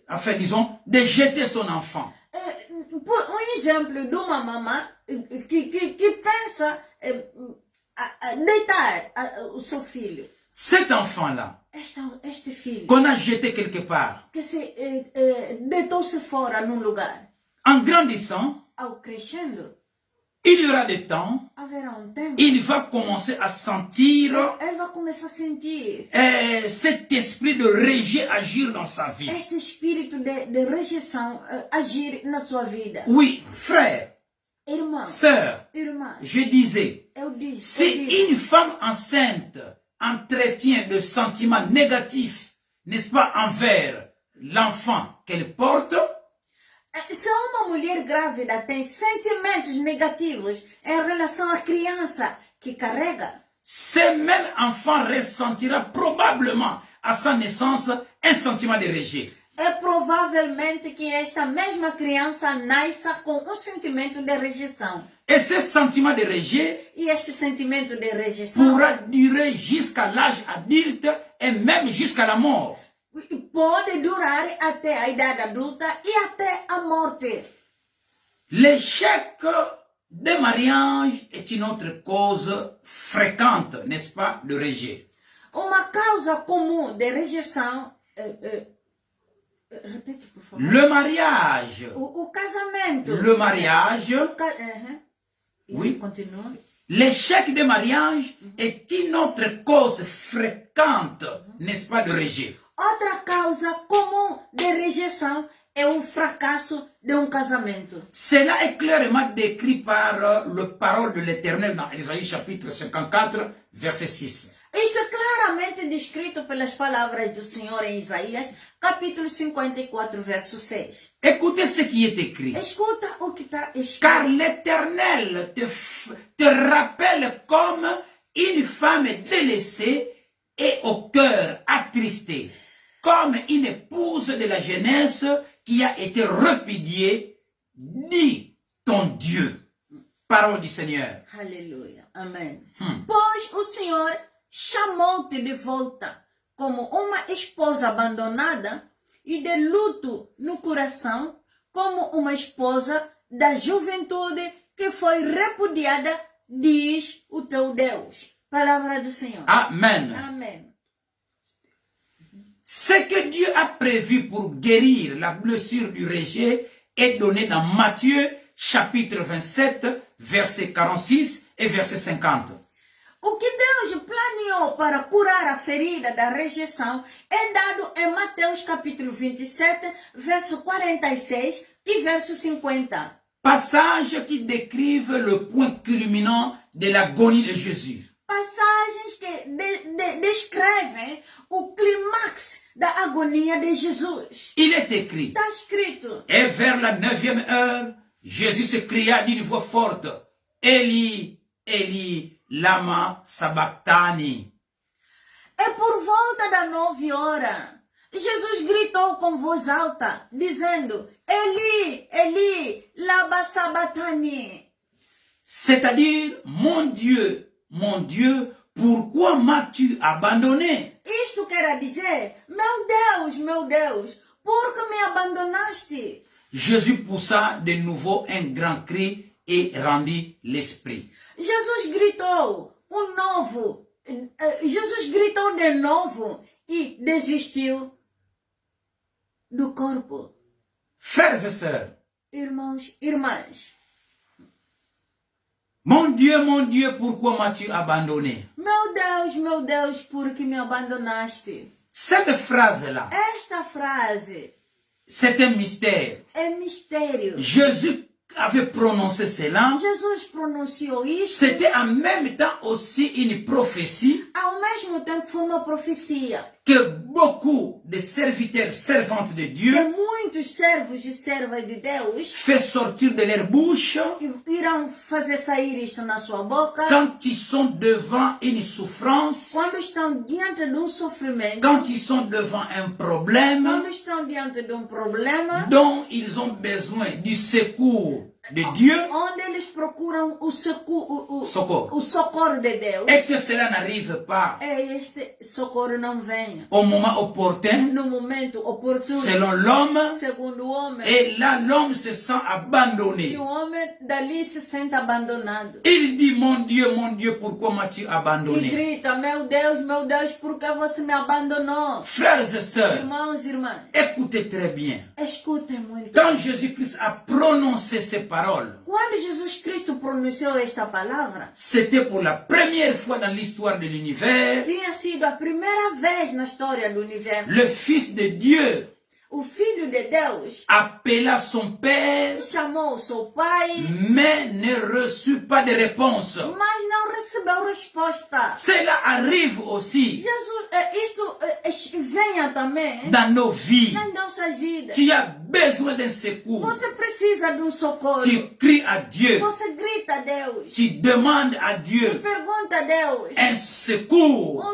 enfin, disons, de jeter son enfant. um exemplo de uma mamã que pensa deitar o seu filho. Cet enfant-là, Este filho qu'on a jeté quelque part, que se deitou-se fora num lugar. en grandissant, Ao crescendo, il y aura des temps, haverá tempo, il va commencer à sentir ele vai começar a sentir cet esprit de rejet agir dans sa vie. este espírito de rejeição agir na sua vida. Oui, frère, Irmão, sœur, irmã, je disais, eu digo, si une femme enceinte entretient des sentiments négatifs, n'est-ce pas, envers l'enfant qu'elle porte, se uma mulher grávida tem sentimentos negativos em relação à criança que carrega, ce même enfant ressentira probablement à sa naissance un sentiment de rejet. é provavelmente que esta mesma criança nasça com um sentimento de rejeição. Et ce sentiment de rejet E este sentimento de rejeição pourra durer jusqu'à l'âge adulte et même jusqu'à la mort. pode durar até a idade adulta e até a morte. L'échec des mariages est une autre cause fréquente, n'est-ce pas, de rejet. Uma causa comum de rejeição. Repete, por favor. Le mariage. O casamento. Le mariage, Oui, continua. l'échec des mariages est une autre cause fréquente, n'est-ce pas, de rejet. Outra causa comum de rejeição é o fracasso de um casamento. Cela est clairement décrit par le parole de l'Éternel dans Isaïe chapitre 54, verset 6. Isto é claramente descrito pelas palavras do Senhor em Isaías, capítulo 54, verso 6. Écoutez ce qui est écrit. Escuta o que está escrito. Car l'Éternel te rappelle comme une femme délaissée et au cœur attristé, comme une épouse de la jeunesse qui a été repudiée, dit ton Dieu. Parole du Seigneur. Aleluia. Amém. Pois o Senhor chamou-te de volta como uma esposa abandonada e de luto no coração, como uma esposa da juventude que foi repudiada, diz o teu Deus. Palavra do Senhor. Amen. Amém. Ce que Dieu a prévu pour guérir la blessure du rejet est donné dans Matthieu chapitre 27, verset 46 et verset 50. O que Deus planeou para curar a ferida da rejeição é dado em Mateus capítulo 27, verso 46 e verso 50. Passages qui décrivent le point culminant de l'agonie de Jésus. Passagens que descrevem o clímax da agonia de Jesus. Il est écrit, Está escrito. et vers la 9e heure, Jésus se cria d'une voix forte, Eli, Eli, lama sabachthani. É por volta da 9 horas. Jesus gritou com voz alta, dizendo, Eli, Eli, lama sabachthani. C'est-à-dire, mon Dieu, pourquoi m'as-tu abandonné? Isto quer dizer, meu Deus, por que me abandonaste? Jésus poussa de nouveau un grand cri et rendit l'esprit. Jesus gritou de novo e desistiu do corpo. Frères et sœurs, Irmãos, irmãs, mon Dieu, pourquoi m'as-tu abandonné? meu Deus, por que me abandonaste? Cette phrase-là, Esta frase c'est un mystère. é mistério. Jésus avait prononcé cela. Jesus pronunciou isto, C'était en même temps aussi une prophétie ao mesmo tempo foi uma profecia. que beaucoup de serviteurs, servantes de Que Dieu muitos servos e servas de Deus fait sortir de leur bouche irão fazer sair isto na sua boca quand ils sont devant une souffrance, quando estão diante de um sofrimento, quand ils sont devant un problème quando estão diante de um problema, dont ils ont besoin du secours de Dieu, onde eles procuram o socorro, socorro de Deus, et que cela n'arrive pas este socorro não venha au moment opportun, no momento oportuno, selon l'homme, segundo o homem, et là l'homme se sent abandonné. e o homem dali se sente abandonado. Il dit, mon Dieu, pourquoi m'as-tu E abandonné? grita, meu Deus, por que você me abandonou? Frères et sœurs, Irmãos e irmãs, écoutez très bien. escutem muito. Quand Jésus-Christ a prononcé ces paroles, Quando Jesus Cristo pronunciou esta palavra, c'était pour la première fois dans l'histoire de l'univers, tinha sido a primeira vez na história do universo. le Fils de Dieu O Filho de Deus appela son Père, chamou seu pai, mais ne reçut pas de réponse. mas não recebeu recebeu resposta. Cela arrive aussi Isto venha também dans nos vies. nas nossas vidas. Tu as besoin d'un secours. Você precisa de um socorro. Tu cries à Dieu. Você grita a Deus. Tu demandes à E Dieu pergunta a Deus un secours.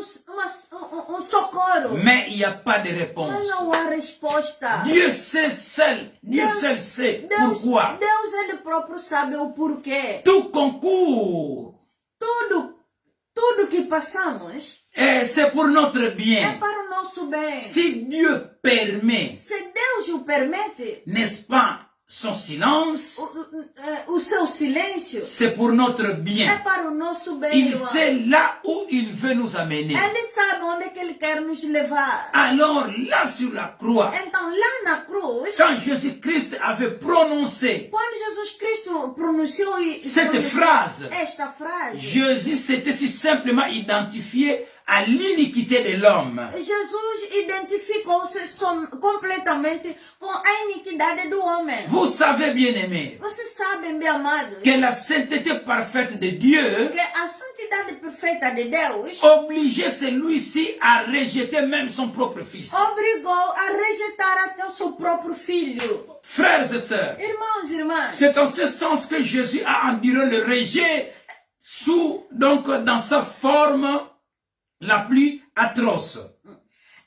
um socorro. Mais il n'y a pas de Mas réponse. não há resposta. Dieu sait seul. Dieu seul sait pourquoi. Deus ele próprio sabe o porquê. Tout concours, Tudo que passamos c'est pour notre é bien. para o nosso bem. Si Dieu permet, Se Deus o permite, n'est-ce pas, son silence, o seu silêncio c'est pour notre é bien. para o nosso bem. Il sait là où il veut nous amener. Ele sabe onde é que ele quer nos levar. Alors là sur la croix, Então lá na cruz, quand Jésus-Christ avait prononcé quando Jesus Cristo pronunciou cette phrase, esta frase, Jésus s'était si simplement identifié à l'iniquité de l'homme. Jesus identificou-se completamente com a iniquidade do homem. Vous savez, bien-aimés, Vocês sabem, meus amados, que la sainteté parfaite de Dieu que a santidade perfeita de Deus obligeait celui-ci à rejeter même son propre fils. obrigou a rejeitar até o seu próprio filho. Frères et sœurs, Irmãos e irmãs, c'est en ce sens que Jésus a enduré le rejet dans sa forme la plus atroce.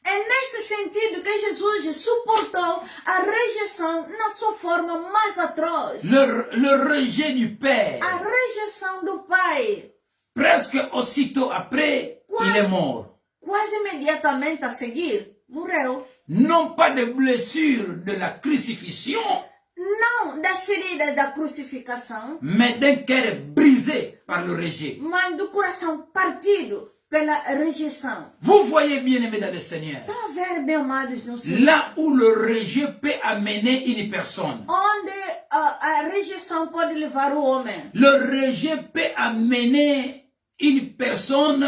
é neste sentido que Jesus suportou a rejeição na sua forma mais atroz. Le rejet du Père. A rejeição do Pai. Presque aussitôt après, il est mort. Quase imediatamente a seguir, morreu. Non pas de blessure de la crucifixion, Não das feridas da crucificação, mais d'un cœur brisé par le rejet. mas do coração partido pela rejeição. Vous voyez, bien-aimés dans le Seigneur, Estão a ver, meus amados no Senhor, là où le rejet peut amener une personne. onde a rejeição pode levar o homem. Le rejet peut amener une personne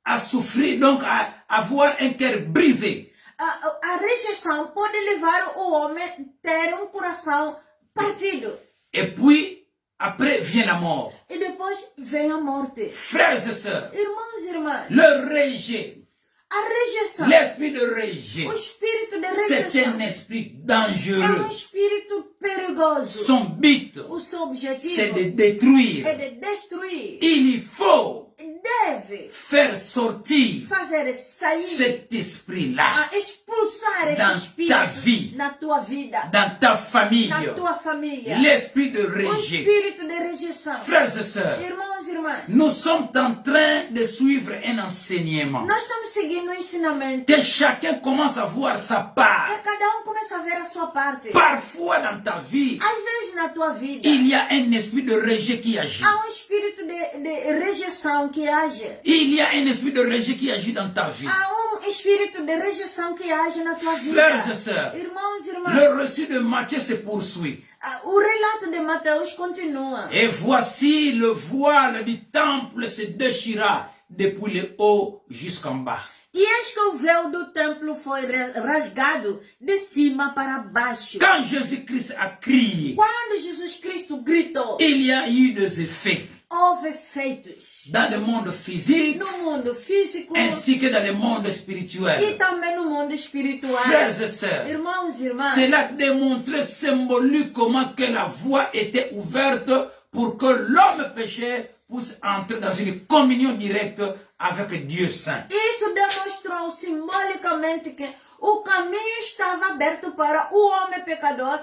à souffrir, donc à avoir un cœur brisé. A rejeição pode levar o homem a ter um coração partido. Et puis, après vient la mort. E depois vem a morte. Frères et sœurs, Irmãos e irmãs, le rejet, a rejeição, l'esprit de rejet, o espírito de c'est rejeição un esprit é dangereux. espírito perigoso. Son but, O seu objetivo c'est de détruire. é de destruir. Il faut Deve faire sortir fazer sair, cet esprit-là a expulsar esse dans espírito ta vie, na tua vida, dans ta famille. na tua família. L'esprit de O rejet. espírito de rejeição. Frères et sœurs, Irmãos e irmãs, nous sommes en train de suivre un enseignement. nós estamos seguindo um ensinamento. Que chacun commence à voir sa part. E cada começa a ver a sua parte. Parfois dans ta vie, Às vezes na tua vida, il y a un esprit de rejet qui agit. há espírito de rejeição que age. Il y a un esprit de rejet qui agit dans ta vie. Há espírito de rejeição que age na tua vida. Frères et sœurs, Irmãos e irmãs, le reçu de Matthieu se poursuit. o relato de Mateus continua. Et voici le voile du temple se déchira depuis le haut jusqu'en bas. E eis que o véu do templo foi rasgado de cima para baixo. Quand Jésus-Christ a crié, Quando Jesus Cristo gritou, il y a eu des effets houve efeitos dans le monde physique no mundo físico ainsi que dans le monde e spirituel. também no mundo espiritual. Frères et sœurs, Irmãos e irmãs, cela démontrait symboliquement que la voie était ouverte pour que l'homme pécheur puisse entrer dans une communion directe avec Dieu Saint. isto demonstrou simbolicamente que o caminho estava aberto para o homem pecador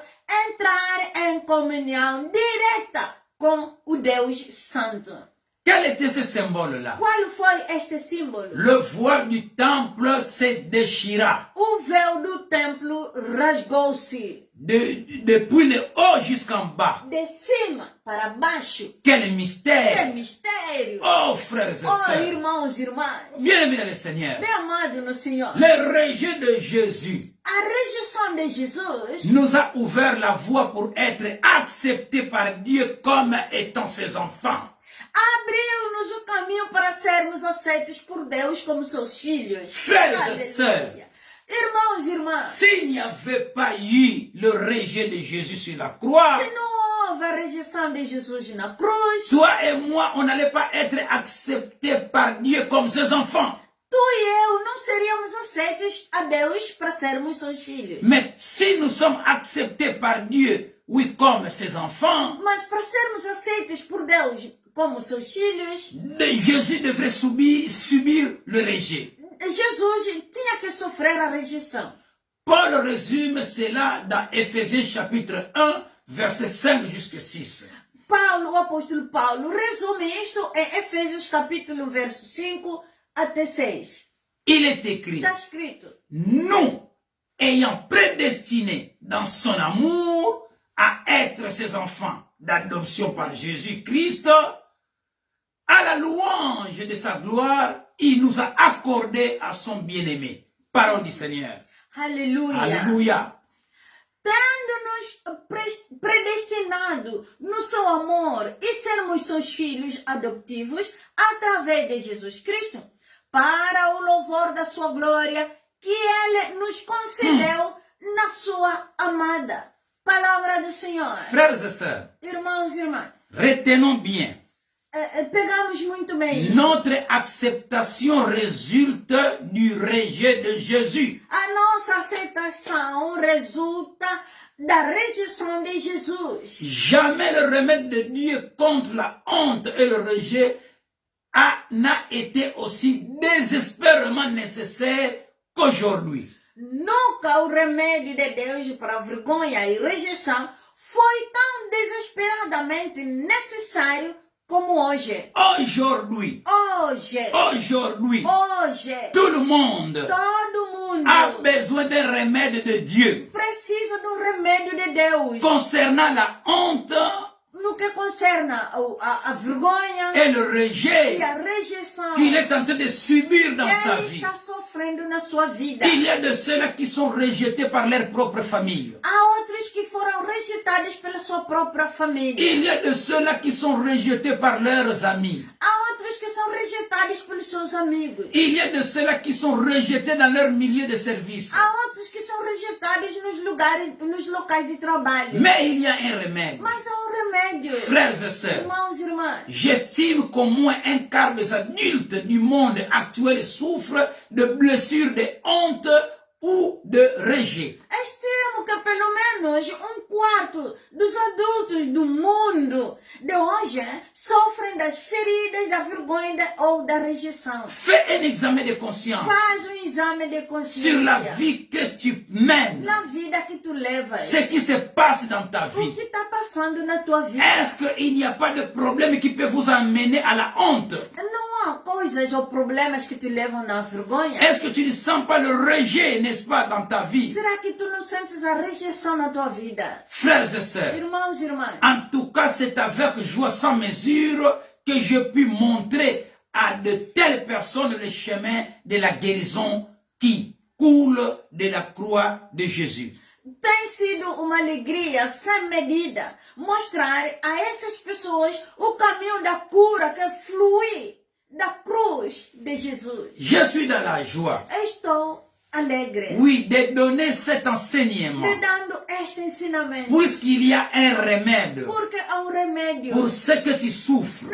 entrar em comunhão direta com o Deus Santo. Quel était ce symbole-là? Qual foi este símbolo? Le voile du temple se déchira O véu do templo rasgou-se depuis le haut jusqu'en bas. de cima para baixo. Quel Que mystère! mistério! Oh, frères et Oh, sœurs, irmãos e irmãs, bien-aimés dans le Seigneur, bem amado no Senhor, le rejet de Jésus a rejeição de Jesus nous a ouvert la voie pour être acceptés par Dieu comme étant ses enfants. abriu-nos o caminho para sermos aceitos por Deus como seus filhos. Frères et Aleluia. sœurs, Irmãos e irmãs, s'il n'y avait pas eu le rejet de Jésus sur la croix, se não houve a rejeição de Jesus na cruz, toi et moi, on n'allait pas être acceptés par Dieu comme ses enfants. tu e eu não seríamos aceitos a Deus para sermos seus filhos. Mais si nous sommes acceptés par Dieu, oui, comme ses enfants, Mas para sermos aceitos por Deus como seus filhos, Jésus devrait subir le rejet. Jesus tinha que sofrer a rejeição. Paul résume cela dans Éphésiens chapitre 1, verset 5 jusqu'à 6. Paulo, o apóstolo Paulo, resume isto em Efésios capítulo verso 5 até 6. Il est écrit, Está escrito: nous, ayant prédestiné dans son amour à être ses enfants d'adoption par Jésus-Christ, à la louange de sa gloire, il nous a accordé à son bien-aimé. Parole du Seigneur. Aleluia. Alléluia. Tendo-nos predestinado no seu amor e sermos seus filhos adotivos através de Jesus Cristo, para o louvor da sua glória, que Ele nos concedeu na sua amada. Palavra do Senhor. Frères et sœurs, Irmãos e irmãs, retenons bien. pegamos muito bem isso. Notre acceptation résulte du rejet de Jésus. A nossa aceitação resulta da rejeição de Jesus. Jamais le remède de Dieu contre la honte et le rejet n'a été aussi désespérément nécessaire qu'aujourd'hui. Nunca o remédio de Deus para a vergonha e rejeição foi tão desesperadamente necessário como hoje. Aujourd'hui, tout le monde Todo mundo a besoin d'un remède de Dieu precisa de remédio de Deus concernant la honte no que concerne a vergonha et le e rejet a rejeição qu'il est en train de subir dans sa que ele vie. está sofrendo na sua vida. Il y a de ceux-là qui sont rejetés par leur propre famille. Há outros que foram rejeitados pela sua própria família. Il y a de ceux-là qui sont rejetés par leurs amis. Há outros que são rejeitados pelos seus amigos. Il y a de ceux-là qui sont rejetés dans leur milieu de service. Há outros que são rejeitados nos locais de trabalho. Mais il y a un remède. Mas há um remédio. Frères et sœurs, Irmãos e irmãs, j'estime qu'au moins un quart des adultes du monde actuel souffrent de blessures de honte ou de rejet. estimo que pelo menos um quarto dos adultos do mundo de hoje sofrem das feridas da vergonha ou da rejeição. Fais un examen de conscience Faz um exame de sur consciência la vie que tu mènes, na vida que tu levas. ce qui se passe dans ta O vie. que está passando na tua vida? Est-ce qu'il n'y a pas de problème qui peut vous amener à la honte? Não há coisas ou problemas que te levam na vergonha? Est-ce que tu ne sens pas le rejet, n'est-ce pas, dans ta vie? Será que tu não sentes a rejeição na tua vida? Frères et sœurs, Irmãos e irmãs, en tout cas, c'est avec joie sans mesure que je puis montrer à de telles personnes le chemin de la guérison qui coule de la croix de Jésus. tem sido uma alegria sem medida mostrar a essas pessoas o caminho da cura que flui da cruz de Jesus. Je suis dans la joie, Estou alegre oui, de donner cet enseignement, de dando este ensinamento, puisqu'il y a un remède porque há um remédio pour ce que tu souffres,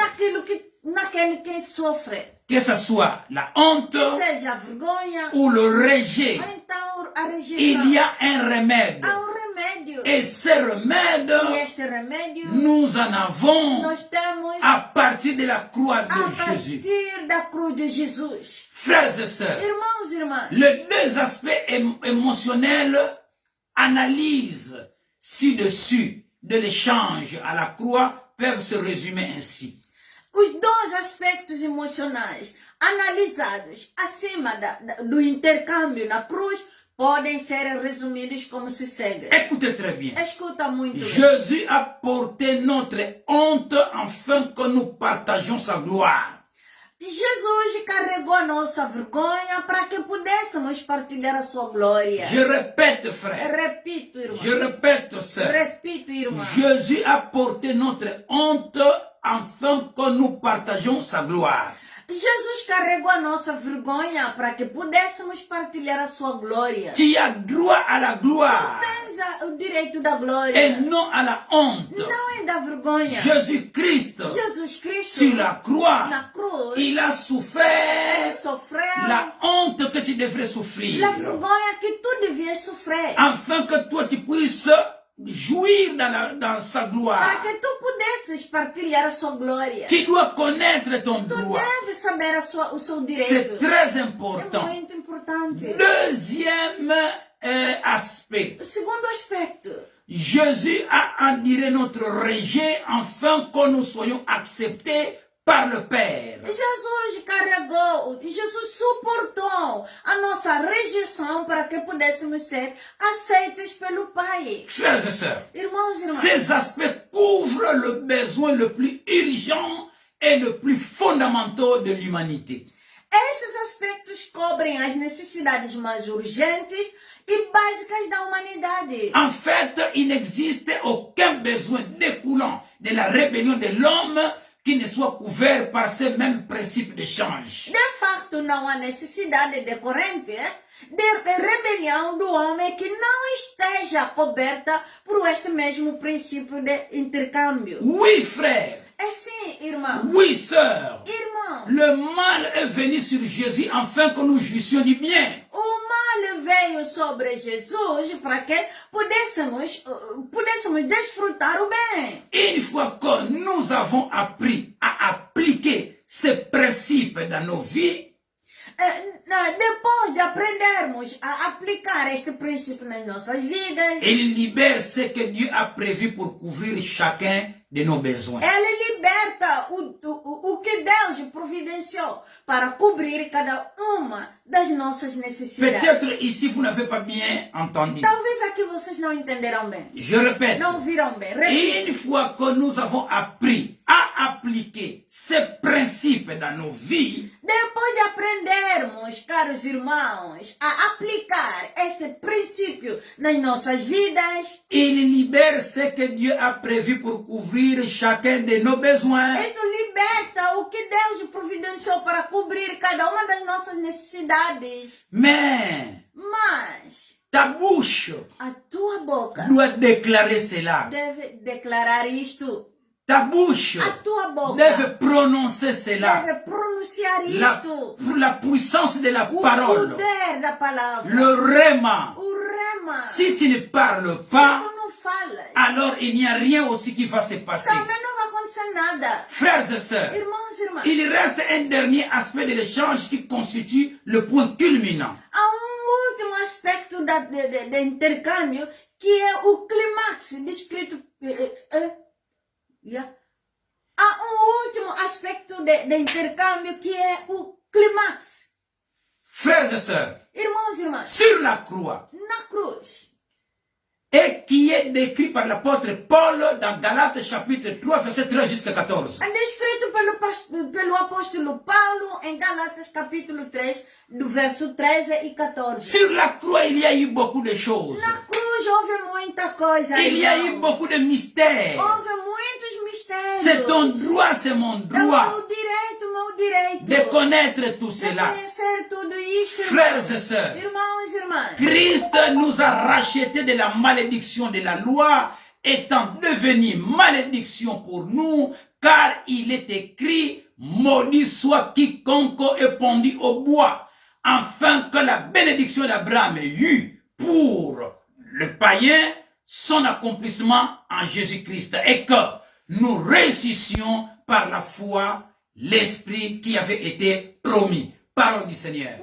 naquele que sofre, que ce soit la honte seja a vergonha ou le rejet. ou então a rejeição. Il y a un remède. Há um remédio Et ce remède, e este remédio nous en avons nós temos à partir de la croix a de Jésus. partir da cruz de Jesus. Frères et sœurs, Irmãos e irmãs, les deux aspects émotionnels analysent ci-dessus de l'échange à la croix peuvent se résumer ainsi. os dois aspectos emocionais analisados acima do intercâmbio na cruz podem ser resumidos como se segue. Écoutez très bien. Escuta muito bem. Jésus a porté notre honte afin que nous partagions sa gloire. Jesus carregou a nossa vergonha para que pudéssemos partilhar a sua glória. Je répète, frère. Repito, irmão. Je répète, sœur. Repito, irmão. Jésus a porté notre honte afin que nous partagions sa gloire. Jesus carregou a nossa vergonha para que pudéssemos partilhar a sua glória. Tu as droit à la gloire Tens o direito da glória. et non à la honte. Não é da vergonha. Jésus-Christ, Jesus Cristo, sur la croix, na cruz, il a souffert ele sofreu la honte que tu devrais souffrir, a vergonha que tu devias sofrer. afin que toi tu puisses jouir dans sa Para gloire. que tu pudesses partilhar a sua glória. Tu dois connaître ton Tu droit. deve saber o seu C'est direito. très É important. muito importante. Deuxième aspect. Segundo aspecto, Jésus a enduré notre rejet afin que nous soyons acceptés par le Père. Jesus carregou, Jesus suportou a nossa rejeição para que pudéssemos ser aceitos pelo Pai. Frères et sœurs, Irmãos e irmãs, ces aspects couvrent le besoin le plus urgent et le plus fondamental de l'humanité. esses aspectos cobrem as necessidades mais urgentes e básicas da humanidade. En fait, il n'existe aucun besoin découlant de la rébellion de l'homme qui ne soit couvert par ces mêmes principes de change. De facto, não há necessidade decorrente de rebelião do homem que não esteja coberta por este mesmo princípio de intercâmbio. Oui, frère. É sim, irmão. Oui, sœur. Irmão, Le mal est venu sur Jésus afin que nous jouissions du bien. o mal veio sobre Jesus para que pudéssemos desfrutar o bem. Une fois que nous avons appris à appliquer ces principes dans nos vies, Depois de aprendermos a aplicar este princípio nas nossas vidas, il libère ce que Dieu a prévu pour couvrir chacun de nos besoins. ele liberta o que Deus providenciou para cobrir cada uma das nossas necessidades. Peut-être ici vous n'avez pas bien entendu. Talvez aqui vocês não entenderam bem, Je répète. não viram bem. Repito. Une fois que nous avons appris à appliquer ces principes dans nos vies, Depois de aprendermos, caros irmãos, a aplicar este princípio nas nossas vidas, il libère ce que Dieu a prévu pour couvrir chacun de nos besoins. isto liberta o que Deus providenciou para cobrir cada uma das nossas necessidades. Mais Mas ta bouche a tua boca doit déclarer cela. deve declarar isto. Ta bouche A tua boca deve prononcer cela. deve pronunciar La, isto. pour la puissance de la O parole. poder da palavra. Le rema. O rema. Si tu ne parles Se pas, tu não falas, alors il n'y a rien aussi qui va se passer. também não vai acontecer nada. Frères et sœurs, Irmãos e irmãs, il reste un dernier aspect de l'échange qui constitue le point culminant. há último aspecto de intercâmbio que é o clímax descrito. Há último aspecto de intercâmbio que é o clímax. Frères et sœurs, Irmãos e irmãs, sur la croix, na cruz, et qui est décrit par l'apôtre Paul dans Galates chapitre 3, verset 13 jusqu'à 14. é descrito pelo apóstolo Paulo em Gálatas capítulo 3, do verso 13 e 14. Sur la croix, il y a eu beaucoup de choses. Na cruz houve muita coisa. Il y a eu irmão. beaucoup de mystères. Houve muitos mistérios. C'est ton droit, c'est mon É o droit meu direito de connaître tout de cela. conhecer tudo isto. Frères et sœurs, Irmãos e irmãs, Christ nous a rachetés de la malédiction de la loi, étant devenu malédiction pour nous, car il est écrit, maudit soit quiconque est pendu au bois, afin que la bénédiction d'Abraham ait eu pour le païen son accomplissement en Jésus-Christ, et que nous réussissions par la foi l'esprit qui avait été promis. Parole du Seigneur.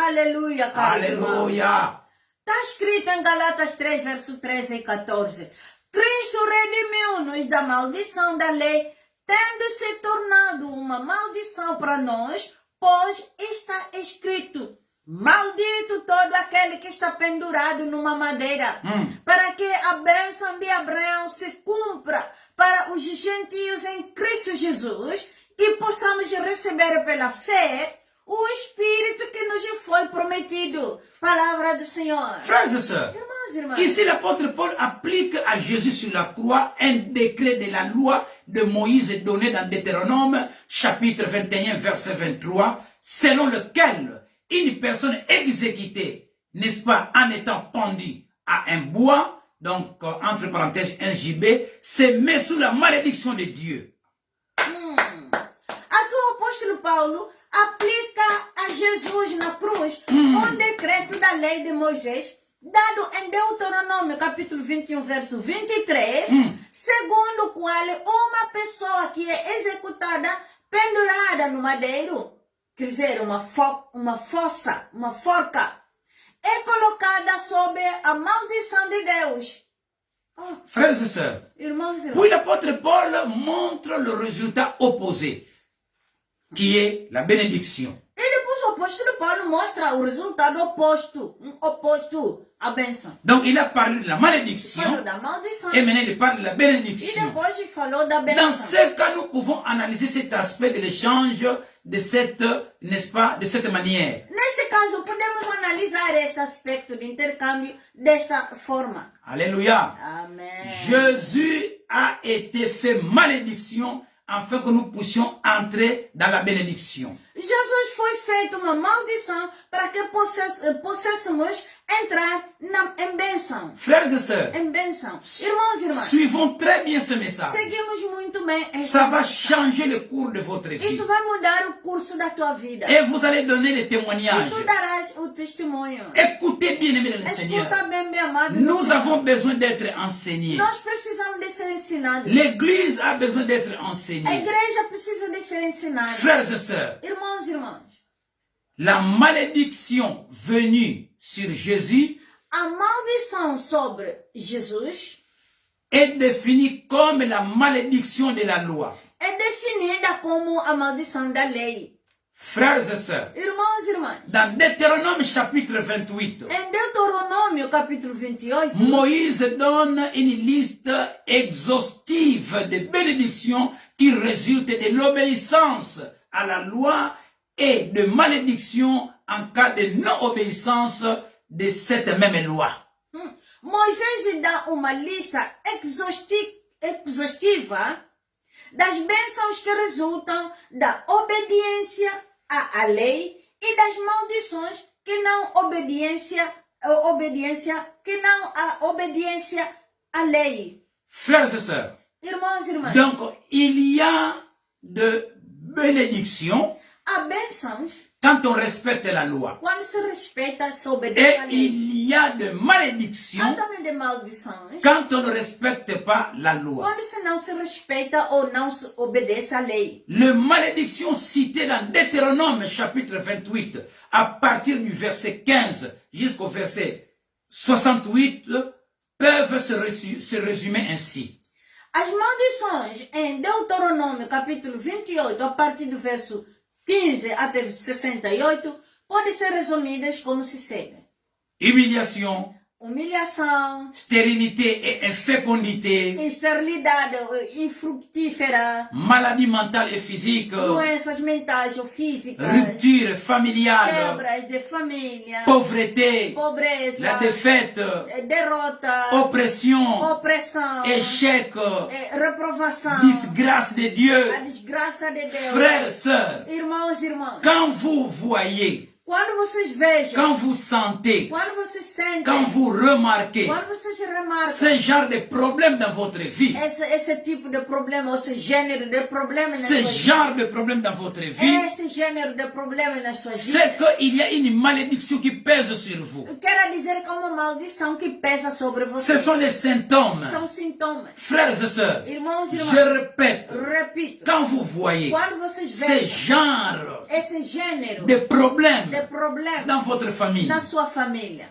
aleluia, caros irmãos. Alléluia. Está escrito em Galatas 3, verso 13 e 14. Cristo redimiu-nos da maldição da lei, tendo se tornado uma maldição para nós, pois está escrito: maldito todo aquele que está pendurado numa madeira, para que a bênção de Abraão se cumpra para os gentios em Cristo Jesus e possamos receber pela fé o Espírito que nos foi prometido. Palavra do Senhor. Frères et sœurs, Irmãos e irmãs. ici l'apôtre Paul applique à Jésus sur la croix un décret de la loi de Moïse donné dans Deutéronome, chapitre 21, verset 23, selon lequel une personne exécutée, n'est-ce pas, en étant pendue à un bois, donc entre parenthèses un gibet, se met sous la malédiction de Dieu. Aqui o apóstolo Paulo aplica a Jesus na cruz decreto da lei de Moisés, dado em Deuteronômio capítulo 21, verso 23, segundo o qual uma pessoa que é executada, pendurada no madeiro, quer dizer, uma forca, é colocada sob a maldição de Deus. Frères et sœurs, Irmãos e puis irmãs. l'apôtre Paul montre le résultat opposé, qui est la bénédiction. E depois o apóstolo Paulo mostra o resultado oposto à bênção. Donc il a parlé de la malédiction Falou da maldição et maintenant il parle de la e bénédiction. depois falou da Dans bênção. ce cas, nous pouvons analyser cet aspect de l'échange de cette, n'est-ce pas, de cette manière. Neste caso, podemos analisar este aspecto de intercâmbio desta forma. Alléluia. Amém. Jésus a été fait malédiction afin que nous puissions entrer dans la bénédiction. Jesus foi feito uma maldição para que possíssemos entrar em bênção. Frères et sœurs, Em bênção. Irmãos e irmãs, suivons très bien ce message. seguimos muito bem Ça esta va changer le cours de votre vie. Isso vai mudar o curso da tua vida. Et vous allez donner les E témoignages. tu darás o testemunho. Écoutez bien, aimés dans le Seigneur. Escuta bem, meu amado. no Nous Senhor. avons besoin d'être enseignés. Nós precisamos de ser ensinados. L'Église a besoin d'être A enseignée. igreja precisa de ser ensinada. Frères et sœurs, Irmãos e irmãs, la malédiction venue sur Jésus a maldição sobre Jesus est définie comme la malédiction de la loi. é definida como a maldição da lei. Frères et sœurs, Irmãos e irmãs, dans Deutéronome chapitre 28, em Deuteronômio capítulo 28, Moïse donne une liste exhaustive de bénédictions qui résultent de l'obéissance à la loi et de malédictions en cas de non-obéissance de cette même loi. Moisés dá uma lista exaustiva das bênçãos que resultam da obediência à lei e das maldições que não obediência à lei. Frères et sœurs, Irmãos e irmãs, donc il y a de bénédictions há bênçãos quand on respecte la loi. quando se respeita, se Et obedece à lei. il y a de Há malédictions também de maldições quand on ne respecte pas la loi. quando se não se respeita ou não se obedece à lei. Les malédictions citées dans Deutéronome chapitre 28, à partir du verset 15 jusqu'au verset 68, peuvent se résumer ainsi. As maldições em Deuteronômio capítulo 28, a partir do verso 15 até 68, podem ser resumidas como se segue: Humiliation, humilhação, stérilité et infécondité, esterilidade infrutífera, maladie mentale et physique, doenças mentais ou físicas, rupture familiale, quebras de família, pauvreté, pobreza, la défaite, derrota, oppression, opressão, échec, reprovação, disgrâce de Dieu. a desgraça de Deus. Frères, sœurs, Irmãos e irmãs, quand vous voyez, quando vocês vejam, quand vous sentez, quando vocês sentem, quand vous remarquez quando vocês remarcam ce genre de problème dans votre vie, esse tipo de problema, ou esse gênero de problema nas ce suas genre de problème dans votre vie, este gênero de problema nas suas c'est vidas, qu'il y a une malédiction qui pèse sur vous. quer dizer que há uma maldição que pesa sobre Ce você. sont les symptômes. São sintomas. Frères et sœurs, Irmãos e je irmãs, répète, repito, quand vous voyez quando vocês ce vejam genre esse gênero de problème de problema dans votre famille, na sua família,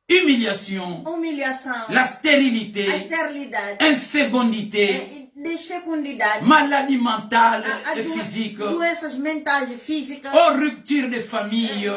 humiliation, humilhação, la a stérilité, esterilidade, infécondité, desfecundidade, maladie mentale a et physique, doenças mentais e físicas, ou rupture de famille,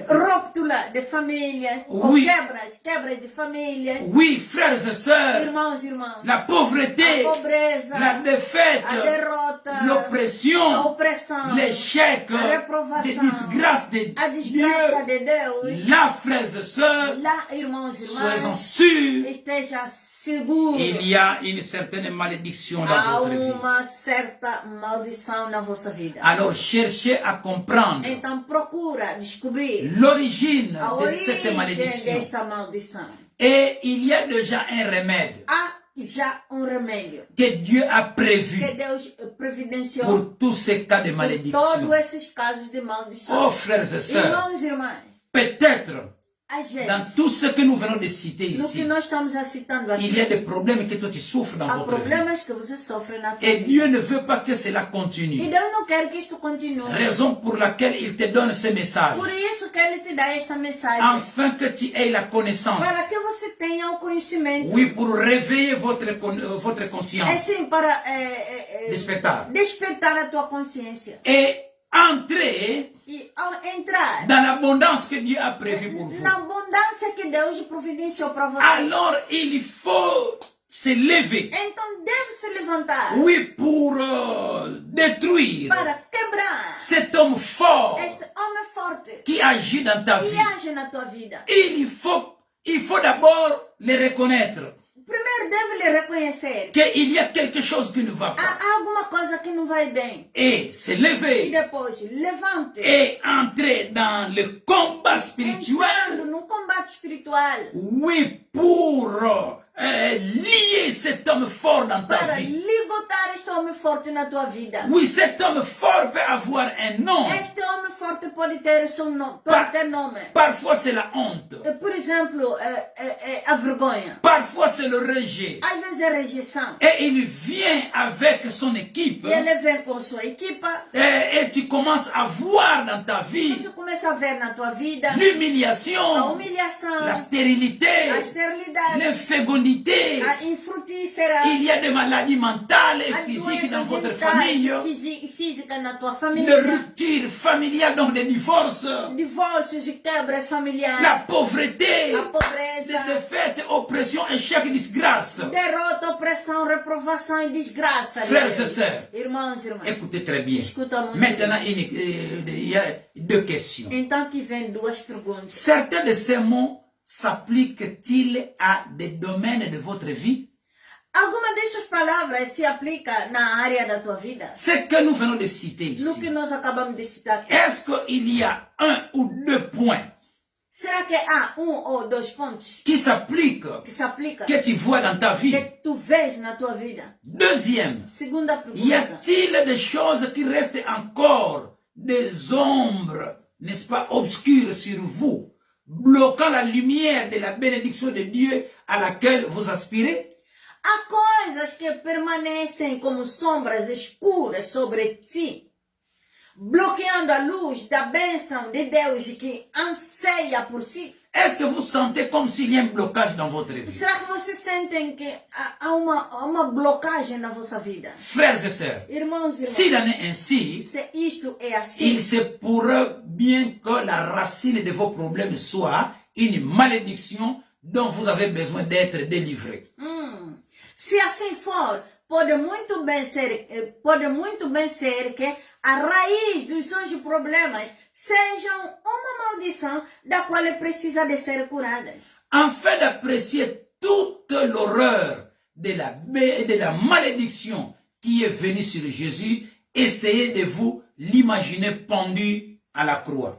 ruptura de família, Oui. ou quebras de família, Oui, frères et sœurs, irmãos, la pauvreté, a pobreza, la défaite, a derrota, a l'oppression, opressão, l'échec, a reprovação, les disgrâces de a desgraça Dieu. de Deus. Là, frères et sœurs, Lá, irmãos e soyez irmãs, sûrs, esteja seguro. il y a une certaine malédiction dans Há votre vie. uma certa maldição na vossa vida. Alors cherchez à comprendre Então procura descobrir l'origine a de cette origem malédiction. desta maldição. Et il y a déjà un remède Há já remédio que Dieu a que prévu Deus providenciou pour tous ces cas de por malédiction. todos esses casos de maldição. Oh frères et sœurs, Irmãos e irmãs, peut-être às vezes, dans tout ce que nous venons de citer no que ici, nós estamos citando il aqui, y a des problèmes que toi tu souffres dans há votre vie. problemas que você sofre na tua Et vida. Dieu ne veut pas que cela E continue. Deus não quer que isto continue. Raison pour laquelle il te donne ce message. Por isso que Ele te dá esta mensagem. Afin que tu aies la connaissance. Para que você tenha o conhecimento. Oui, pour réveiller votre É conscience. sim, para Despertar. despertar a tua consciência. Et entrer E ao entrar dans l'abondance que Dieu a prévue pour vous. na abundância que Deus providenciou para você, Alors il faut se lever. então deve se levantar Oui, pour détruire para quebrar cet homme fort este homem forte qui agit dans ta que vie. age na tua vida. Il faut d'abord le reconnaître Primeiro deve lhe reconhecer qu'il y a quelque chose qui ne va pas. há alguma coisa que não vai bem. Et se E lever depois levante. et entrer dans le combat spirituel. Entrando num combate espiritual Oui, pour lier cet homme fort dans ta para vie. ligotar este homem forte na tua vida. Oui, cet homme fort peut avoir un nom. Este homem forte pode ter seu nome, pode ter nome. Parfois c'est la honte. Por exemplo, a vergonha. Parfois c'est le rejet. Às vezes é rejeição. Et il vient avec son équipe. E ele vem com sua equipa. Et tu commences à voir dans ta vie Você começa a ver na tua vida a l'humiliation, humilhação, la stérilité, a esterilidade, l'infécondité. a infrutífera, Il y a des maladies mentales et a physiques dans doença votre famille. mentais e física na tua Les família, ruptures familiales, donc des divorces. divórcios e quebras familiares, La pauvreté, a des pobreza, défaites, oppression, échec, disgrâce. derrota, opressão, reprovação e desgraça. Frères et Deus. sœurs, Irmãos e irmãs, écoutez très bien. escuta muito. Maintenant, il y a deux questions. Então que vem duas perguntas. Certains de ces mots s'appliquent-ils à des domaines de votre vie? Alguma dessas palavras se aplica na área da tua vida? Ce que nous venons de citer No que ici, nós acabamos de citar aqui. est-ce qu'il y a un ou deux points Será que há ou dois pontos qui s'appliquent, que se aplica que tu vois dans ta vie? que tu vês na tua vida? Deuxième, Segunda pergunta. y a-t-il des choses qui restent encore, des ombres, n'est-ce pas, obscures sur vous, bloquant la lumière de la bénédiction de Dieu à laquelle vous aspirez? Há coisas que permanecem como sombras escuras sobre ti, bloqueando a luz da bênção de Deus que anseia por si. Est-ce que vous sentez comme s'il y a un blocage dans votre vie? Será que vocês sentem que há uma blocagem na vossa vida? Frères et sœurs, Irmãos e s'il irmãs, en est ainsi, se isto é assim, il se pourrait bien que la racine de vos problèmes soit une malédiction dont vous avez besoin d'être délivré. se assim for, pode muito bem ser que a raiz dos seus problemas sejam uma maldição da qual precisa de ser curada. Afin d'apprécier toute l'horreur de la malédiction qui est venue sur Jésus, essayez de vous l'imaginer pendu à la croix.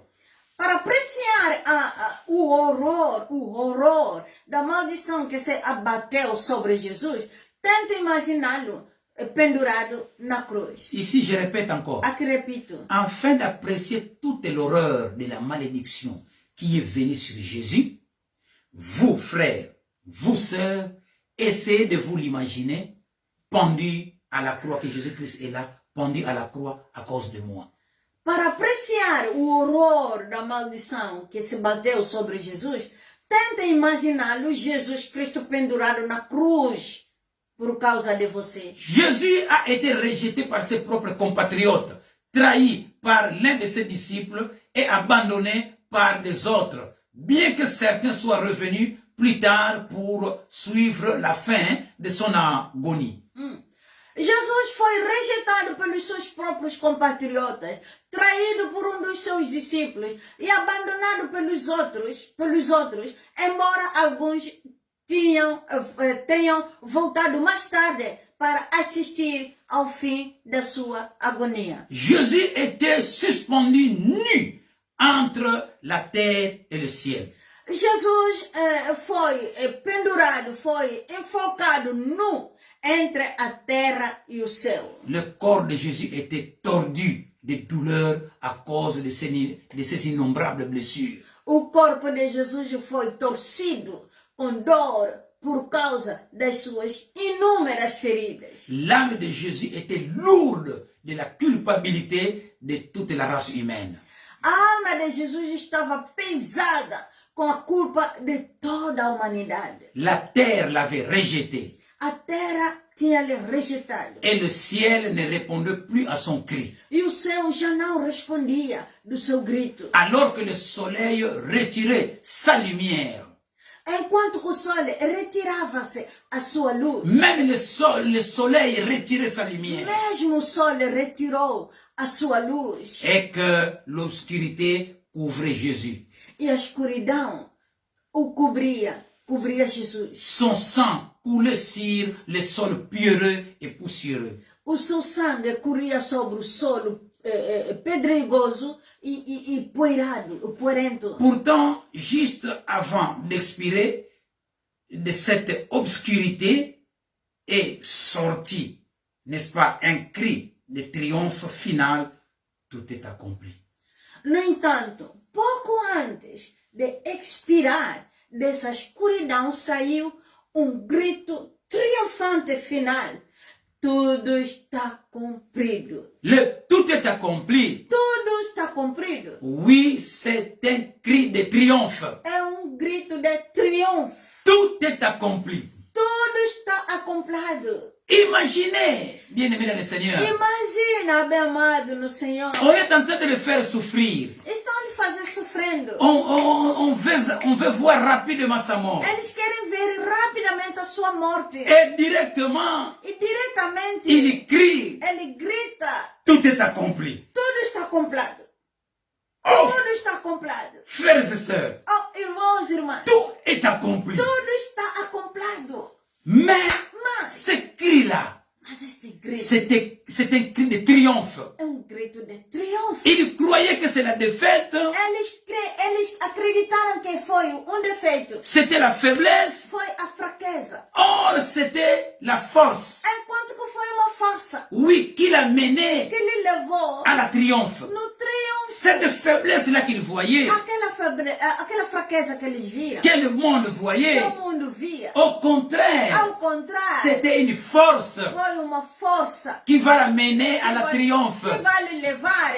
Para apreciar o horror da maldição que se abateu sobre Jesus, tenta imaginá-lo pendurado na cruz. Ici, je répète encore. Aqui repito. Afin d'apprécier toute l'horreur de la malédiction qui est venue sur Jésus, vous, frères, vous, sœurs, essayez de vous l'imaginer pendu à la croix, que Jésus-Christ est là, pendu à la croix à cause de moi. Para apreciar o horror da maldição que se bateu sobre Jesus, tenta imaginá-lo Jesus Cristo pendurado na cruz por causa de você. Jésus a été rejeté par ses propres compatriotes, trahi par l'un de ses disciples et abandonné par des autres, bien que certains soient revenus plus tard pour suivre la fin de son agonie. Jesus foi rejeitado pelos seus próprios compatriotas, traído por um dos seus discípulos e abandonado pelos outros, embora alguns tenham voltado mais tarde para assistir ao fim da sua agonia. Jésus était suspendu nu entre la terre et le ciel. Jesus foi pendurado, foi enforcado nu entre a terra e o céu. Le corps de Jésus était tordu de douleur à cause de ces innombrables blessures. O corpo de Jesus foi torcido com dor por causa das suas inúmeras feridas. L'âme de Jésus était lourde de la culpabilité de toute la race humaine. A alma de Jesus estava pesada com a culpa de toda a humanidade. La terre l'avait rejeté A terra tinha lhe rejeitado. et le ciel ne répondait plus à son cri. E o céu já não respondia do seu grito. Alors que le soleil retirait sa lumière, Enquanto que o sol retirava-se a sua luz, même le soleil retirait sa lumière, mesmo o sol retirou a sua luz, et que l'obscurité couvrait Jésus. e a escuridão o cobria Jesus. Son sang coulait sur le sol pierreux et poussiéreux. O seu sangue corria sobre o solo pedregoso e poeirento. Pourtant, juste avant d'expirer de cette obscurité est sorti, n'est-ce pas, un cri de triomphe final, tout est accompli. No entanto, pouco antes de expirar dessa escuridão saiu grito triunfante final. Tudo está cumprido. Le tout est accompli. Tudo está cumprido. Oui, c'est un cri de triomphe. É grito de triunfo. Tout est accompli. Tudo está acomplado. Imaginez, bien-aimés dans le Seigneur, Imagina, bem amado no Senhor. on est en train de le faire souffrir. Estão lhe fazer sofrendo. On veut voir rapidement sa mort. Eles querem ver rapidamente a sua morte. Et directement, E diretamente il crie, ele grita: tout est accompli. tudo está complado. Oh, Tudo está complado. frères et sœurs, Oh, irmãos e irmãs, tout est accompli. tudo está acomplado. Mais Mas ce cri-là, Mas este grito c'est un cri de triomphe. é grito de triunfo. Il croyait que c'est la défaite, Eles acreditaram que foi defeito. c'était la faiblesse. Foi a fraqueza. Or, c'était la force. Enquanto que foi uma força Oui, qui l'a mené que lhe levou à la triomphe. no triunfo. Cette faiblesse-là qu'il voyait, Aquela fraqueza que eles viram, que le monde que voyait, o mundo via. au contraire, Ao contrário, c'était une force foi uma força qui va l'amener à la triomphe. que vai lhe levar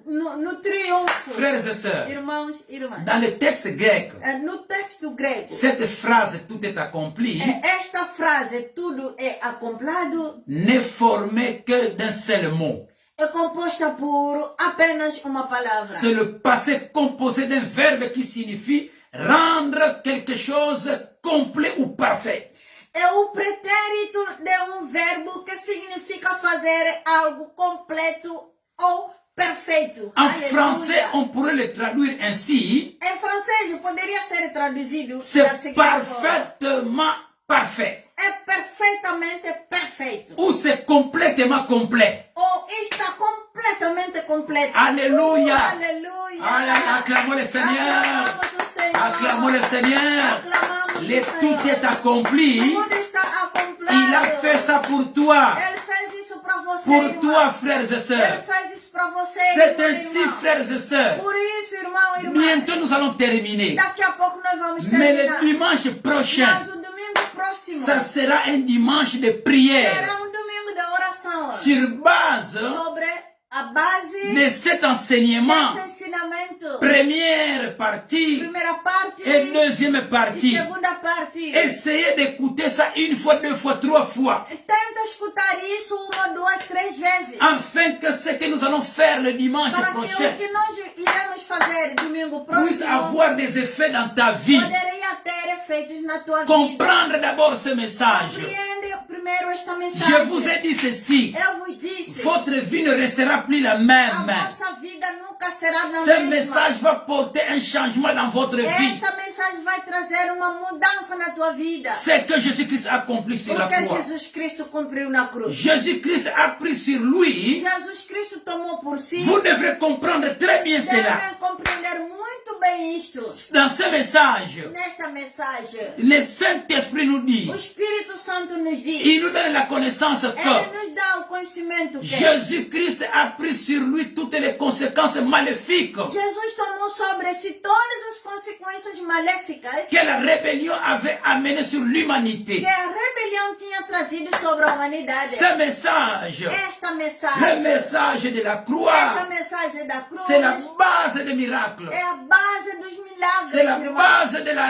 no triunfo. Frères et sœurs, Irmãos e irmãs, dans le texte grec, no texto grego, cette phrase « tout est accompli » esta frase, tudo é acomplado, n'est formée que d'un seul mot. é composta por apenas uma palavra. C'est le passé composé d'un verbe qui signifie rendre quelque chose complet ou parfait. É o pretérito de verbo que significa fazer algo completo ou perfeito. En Aleluia. français, on pourrait le traduire ainsi, Em francês poderia ser traduzido da c'est seguinte forma: parfaitement parfait, é perfeitamente perfeito. ou c'est complètement complet. Ou está completamente completo. Alléluia. Aleluia. Acclamons le Seigneur. Aclamamos o Senhor. Acclamons le Seigneur. Aclamamos Le o tout Senhor. est accompli. Tudo está acomplado. Il a fait ça pour toi. Ele fez isso para você, Pour irmão. toi, frères et Ele sœurs. fez isso para você, C'est irmão, ainsi, irmão. frères et sœurs. Por isso, irmão, irmã. Bientôt, nous allons terminer. Daqui a pouco nós vamos Mais terminar. le dimanche prochain, Mas o domingo próximo ça sera un dimanche de prière será domingo de oração. sur base Sobre a base de cet enseignement. desse ensinamento. Première partie Primeira parte et deuxième e partie. segunda parte. Essayez d'écouter ça une fois, deux fois, trois fois. Tenta escutar isso 1, 2, 3 vezes. Afin que ce que nous allons faire le dimanche Para que prochain o que nós iremos fazer domingo puisse próximo avoir des effets dans ta vie. poderia ter efeitos na tua vida. Comprendre d'abord ce message. Compreende primeiro esta Je mensagem. vous ai dit ceci. Eu vos disse, Votre vie ne restera plus la a même. vossa vida nunca será a Ce mesma. message va porter un changement dans votre vie. Esta mensagem vai trazer uma mudança na tua vida. C'est que Jésus-Christ a accompli sur la Porque croix. Jesus Cristo cumpriu na cruz. Jésus-Christ a pris sur lui. Jesus Cristo tomou por si. Vous devrez comprendre très bien cela. Devem compreender muito bem isto. Dans ce message, Nesta mensagem, le Saint-Esprit nous dit, o Espírito Santo nos diz, il nous donne la connaissance ele que nos dá o conhecimento que Jésus-Christ a pris sur lui toutes les conséquences maléfiques Jesus tomou sobre si todas as consequências maléficas que la rébellion avait amenées sur l'humanité. que a rebelião tinha trazido sobre a humanidade. Ce message, Esta le mensagem, message de la esta croix, mensagem da cruz, c'est la base des miracles. é a base dos milagres, C'est la irmão. base de la,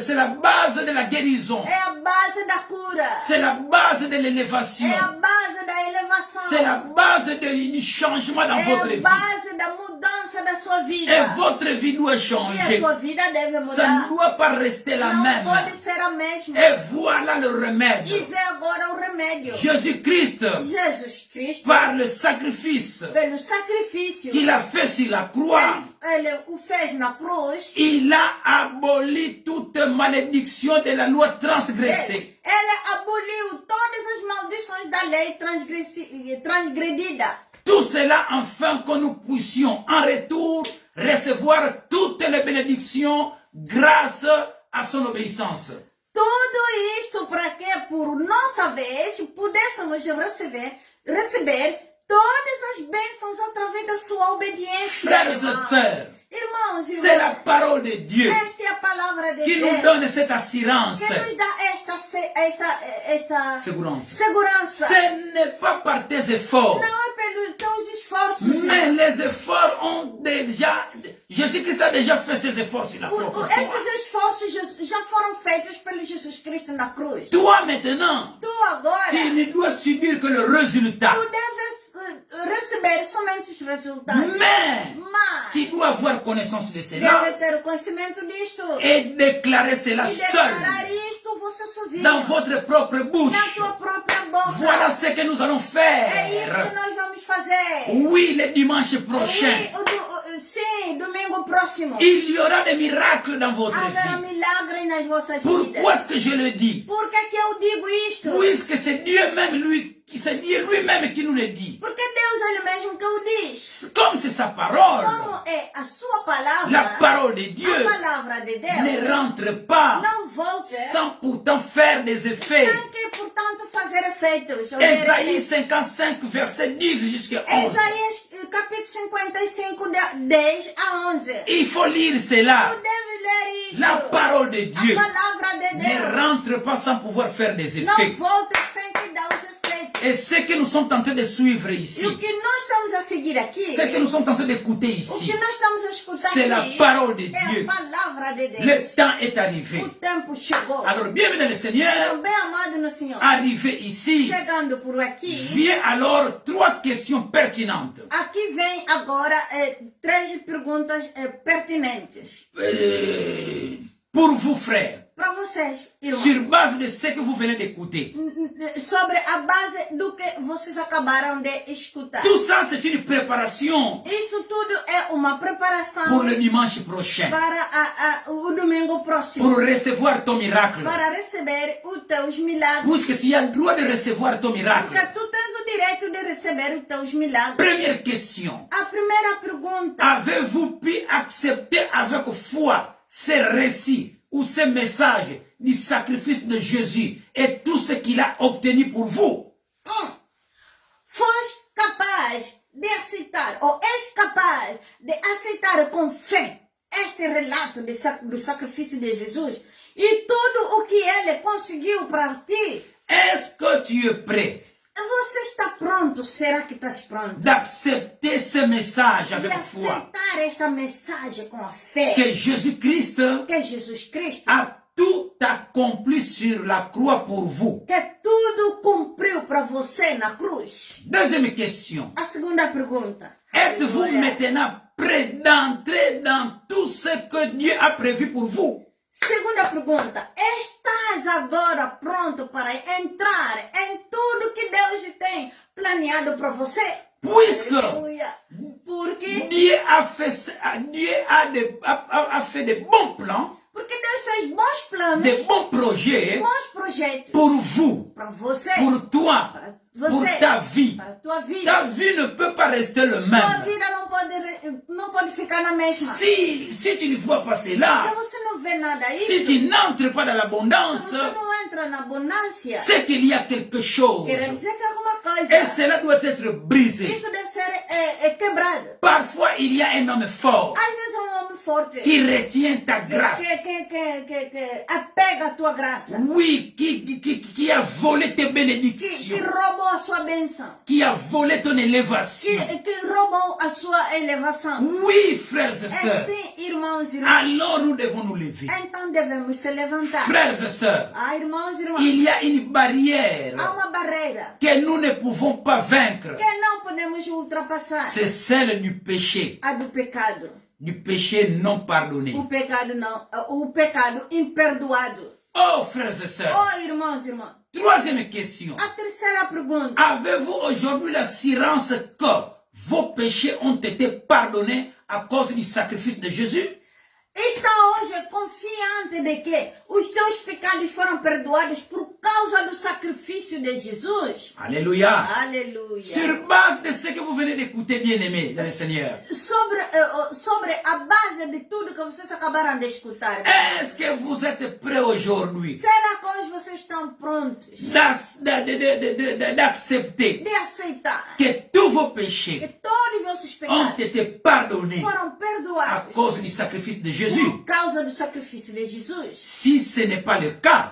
c'est la base de la guérison. É a base da cura. C'est la base de l'élévation. É a base da elevação. C'est la base du changement dans É votre a vie. base da mudança da sua vida. Et votre vie doit E a changer. tua vida deve Ça mudar. ne doit pas rester la Não même. pode ser a mesma. Et voilà le E remède. vê agora o remédio. Jésus-Christ, Jesus Cristo, par le sacrifice pelo sacrifício, qu'il a fait sur la croix, ele o fez na cruz. il a aboli toute malédiction de la loi transgressée. Ele aboliu todas as maldições da lei transgredida. Tout cela afin que nous puissions en retour recevoir toutes les bénédictions grâce à son obéissance. Tudo isto para que, por nossa vez, pudéssemos receber todas as bênçãos através da sua obediência. Frères et irmãos. sœurs, Irmãos, c'est la parole de Dieu esta é a palavra de qui Deus nous donne cette assurance. que nos dá esta Segurança. segurança. Ce n'est pas par tes efforts, Não é pelos teus esforços. mais les efforts ont déjà... Jésus-Christ a déjà fait ses efforts sur la propre croix. Esses esforços já foram feitos pelo Jesus Cristo na cruz. Toi maintenant, Tu agora, tu ne dois subir que le résultat. tu deves receber somente os resultados. Mais Mas tu dois avoir connaissance de cela deve ter o conhecimento disto. et déclarer cela E seul declarar isto você sozinho. dans votre propre bouche. Na tua própria boca. Voilà ce que nous allons É isso faire. que nós vamos fazer. Oui, le dimanche prochain, Sim, domingo próximo. il y aura des miracles dans votre Haverá vie. milagre nas vossas Pourquoi vidas. est-ce que je le dis? Por que eu digo isto? Puisque c'est Dieu même c'est Dieu lui-même qui nous le dit. Porque Deus ele mesmo que o diz. Comme c'est sa parole, Como é a sua palavra, la parole de Dieu a palavra de Deus, ne rentre pas não volte sans pourtant faire des effets. sem que, portanto, fazer efeitos. Ésaïe 55, verset 10 jusqu'à 11. Isaías capítulo 55, 10 a 11. Il faut lire cela. Tu deve ler isto. La parole de Dieu A palavra de ne Deus rentre pas sans pouvoir faire des não effets. volta sem que dar os efeitos. Et ce que nous sommes en train de suivre E ici, o que nós estamos a seguir aqui, ce que nous sommes en train d'écouter o ici, que nós estamos a escutar c'est aqui, la parole de é Dieu. a palavra de Deus. Le temps est arrivé. O tempo chegou. Alors, bienvenue le Seigneur, Então, bem amado no Senhor, arrivé ici, chegando por aqui, vient alors trois questions pertinentes. aqui vem agora três perguntas pertinentes Pour vous, frères, para vocês, irmãos, sur base de ce que vous venez d'écouter. sobre a base do que vocês acabaram de escutar. Tout ça, c'est une préparation Isto tudo é uma preparação pour le dimanche prochain, para o domingo próximo, pour recevoir ton miracle. para receber os teus milagres. Puisque tu as le droit de recevoir ton miracle. Porque tu tens o direito de receber os teus milagres. Première question. A primeira pergunta, Avez-vous pu accepter avec foi ce récit ou ce message du sacrifice de Jésus et tout ce qu'il a obtenu pour vous? foste capaz de aceitar, ou és capaz de aceitar com fé este relato do sacrifício de Jesus e tudo o que ele conseguiu para ti? Est-ce que tu es prêt Você está pronto? Será que estás pronto? d'accepter ce message De avec foi? aceitar esta mensagem com a fé Que Jésus-Christ que Jesus Cristo, a tout accompli sur la croix pour vous. que tudo cumpriu para você na cruz? Deuxième question. A segunda pergunta. Êtes-vous Aleluia. maintenant d'entrer dans tout ce que Dieu a prévu pour vous. Segunda pergunta, estás agora pronto para entrar em tudo que Deus tem planeado para você? Puisque Aleluia. Porque Dieu a fait de bons plans, Deus fez bons planos, de bons projets bons projetos pour vous, para você, pour toi, para pour você, ta vie. para a tua vida. Ta vie ne peut pas rester le Tua même. vida não pode ficar na mesma. Si tu ne vois pas Se cela, você não vê nada si isso, tu n'entres pas dans se l'abondance, você não entra na abundância, c'est qu'il y a quelque chose. quer dizer que alguma Et coisa, cela doit être brisé. isso deve ser quebrado. Parfois, il y a un homme fort Às vezes é um homem forte qui retient ta grâce. que apega a tua graça, Oui, qui a volé tes que bénédictions, roubou a sua bênção, qui a volé ton élévation. que roubou a sua elevação. Oui, frères et É sœurs. sim, irmãos e irmãs. Alors nous devons nous lever. Então devemos se levantar. Frères et sœurs, Irmãos e irmãs, il y a une barrière há uma barreira que nous ne pouvons pas vaincre. que não podemos ultrapassar. C'est celle du péché, A do pecado. du péché non pardonné. O pecado não, o pecado imperdoado. Oh, frères et sœurs. Oh, irmãos e irmãs. Troisième question. A terceira pergunta. Avez-vous aujourd'hui l'assurance que vos péchés ont été pardonnés à cause du sacrifice de Jésus? Está hoje confiante de que os teus pecados foram perdoados por causa do sacrifício de Jesus? Alléluia. Aleluia. Sur base de ce que vous venez d'écouter, bien-aimés dans le Seigneur, Sobre a base de tudo que vocês acabaram de escutar. est-ce que vous êtes prêts aujourd'hui Será que hoje vocês estão prontos d'accepter de aceitar que tous vos que péchés todos os vossos ont pecados été pardonnés foram à perdoados cause du sacrifice de Jésus? por causa do sacrifício de Jesus? Si ce n'est pas le cas,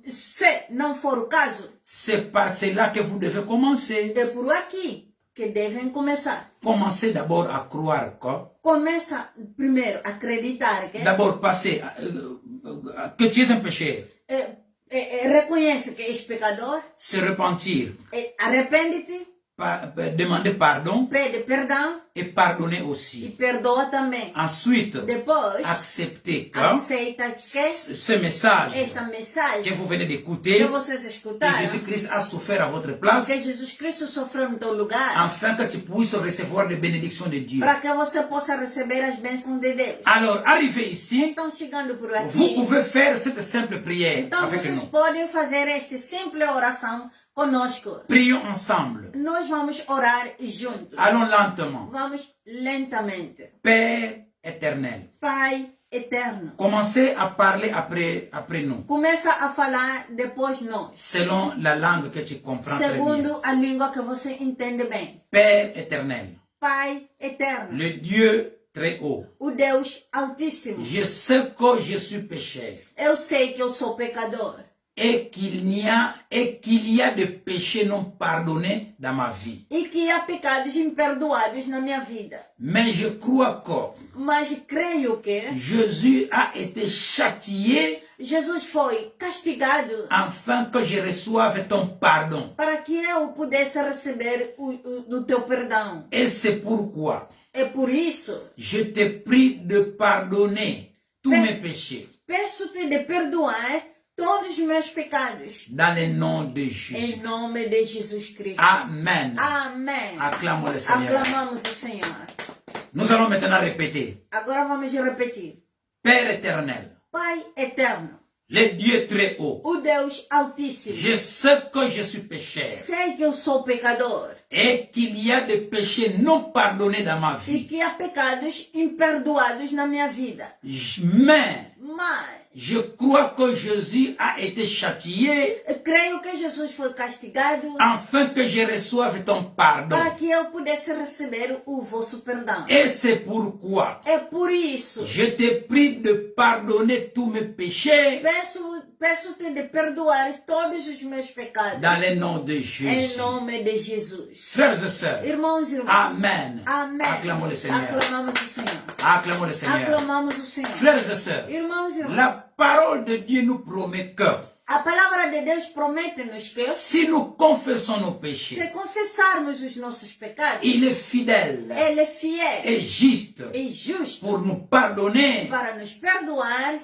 Se não for o caso, c'est par cela que vous devez commencer. é por aqui que devem começar. Commencez d'abord à croire que, Começa primeiro a acreditar que d'abord passer, que tu es un pécheur, reconhece que és pecador, se repentir, arrepende-te, demander pardon pede perdão et pardonner e aussi. perdoa também. Ensuite, Depois, accepter que aceita que ce message esta que mensagem vous venez que d'écouter, vocês que escutaram, Jésus-Christ a souffert à votre place, que Jesus Cristo sofreu no teu lugar, afin que tu puisses recevoir les bénédictions de Dieu. para que você possa receber as bênçãos de Deus. Alors, arrivé ici, Então, chegando por vous aqui, pouvez faire cette simple prière então avec vocês nous. podem fazer esta simples oração conosco. Prions ensemble. Nós vamos orar juntos. Allons lentement. Vamos lentamente. Père éternel, Pai eterno, commencez à parler après nous, começa a falar depois nós, selon la langue que tu comprends très bien. segundo a língua que você entende bem. Père éternel, Pai eterno, le Dieu très haut, o Deus altíssimo. je sais que je suis pécheur Eu sei que eu sou pecador et qu'il y a des péchés non pardonnés dans ma vie. e que há pecados imperdoados na minha vida. Mais je crois que Mas creio que Jésus a été châtié Jesus foi castigado afin que je reçoive ton pardon. para que eu pudesse receber o teu perdão. Et c'est pourquoi É por isso, je te prie de pardonner tous mes péchés peço-te de perdoar todos os meus pecados. dans le nom de Em Jésus. nome de Jesus Cristo. Amen. Amém. Acclamons le Seigneur. Aclamamos o Senhor. Nous allons maintenant répéter. Agora vamos repetir. Père éternel, Pai eterno, le Dieu très haut, o Deus altíssimo, je sais que je suis pécheur sei que eu sou pecador et qu'il y a des péchés non pardonnés dans ma e vie. que há pecados imperdoados na minha vida. Mais Mas je crois que Jésus a été châtié eu creio que Jesus foi castigado afin que je reçoive ton pardon. para que eu pudesse receber o vosso perdão. Et c'est pourquoi É por isso, je te prie de pardonner tous mes péchés peço-te de perdoar todos os meus pecados. dans le nom de Em Jésus. nome de Jesus. Frères et sœurs, Irmãos e irmãs. Amen. Amém. Acclamons le Seigneur. Aclamamos o Senhor. Acclamons le Seigneur. Aclamamos o Senhor. Frères et sœurs, Irmãos e irmãs. la parole de Dieu nous promet que A palavra de Deus promete-nos que si nous confessons nos péchés, se confessarmos os nossos pecados, il est fidèle Ele é fiel et juste e justo pour nous pardonner para nos perdoar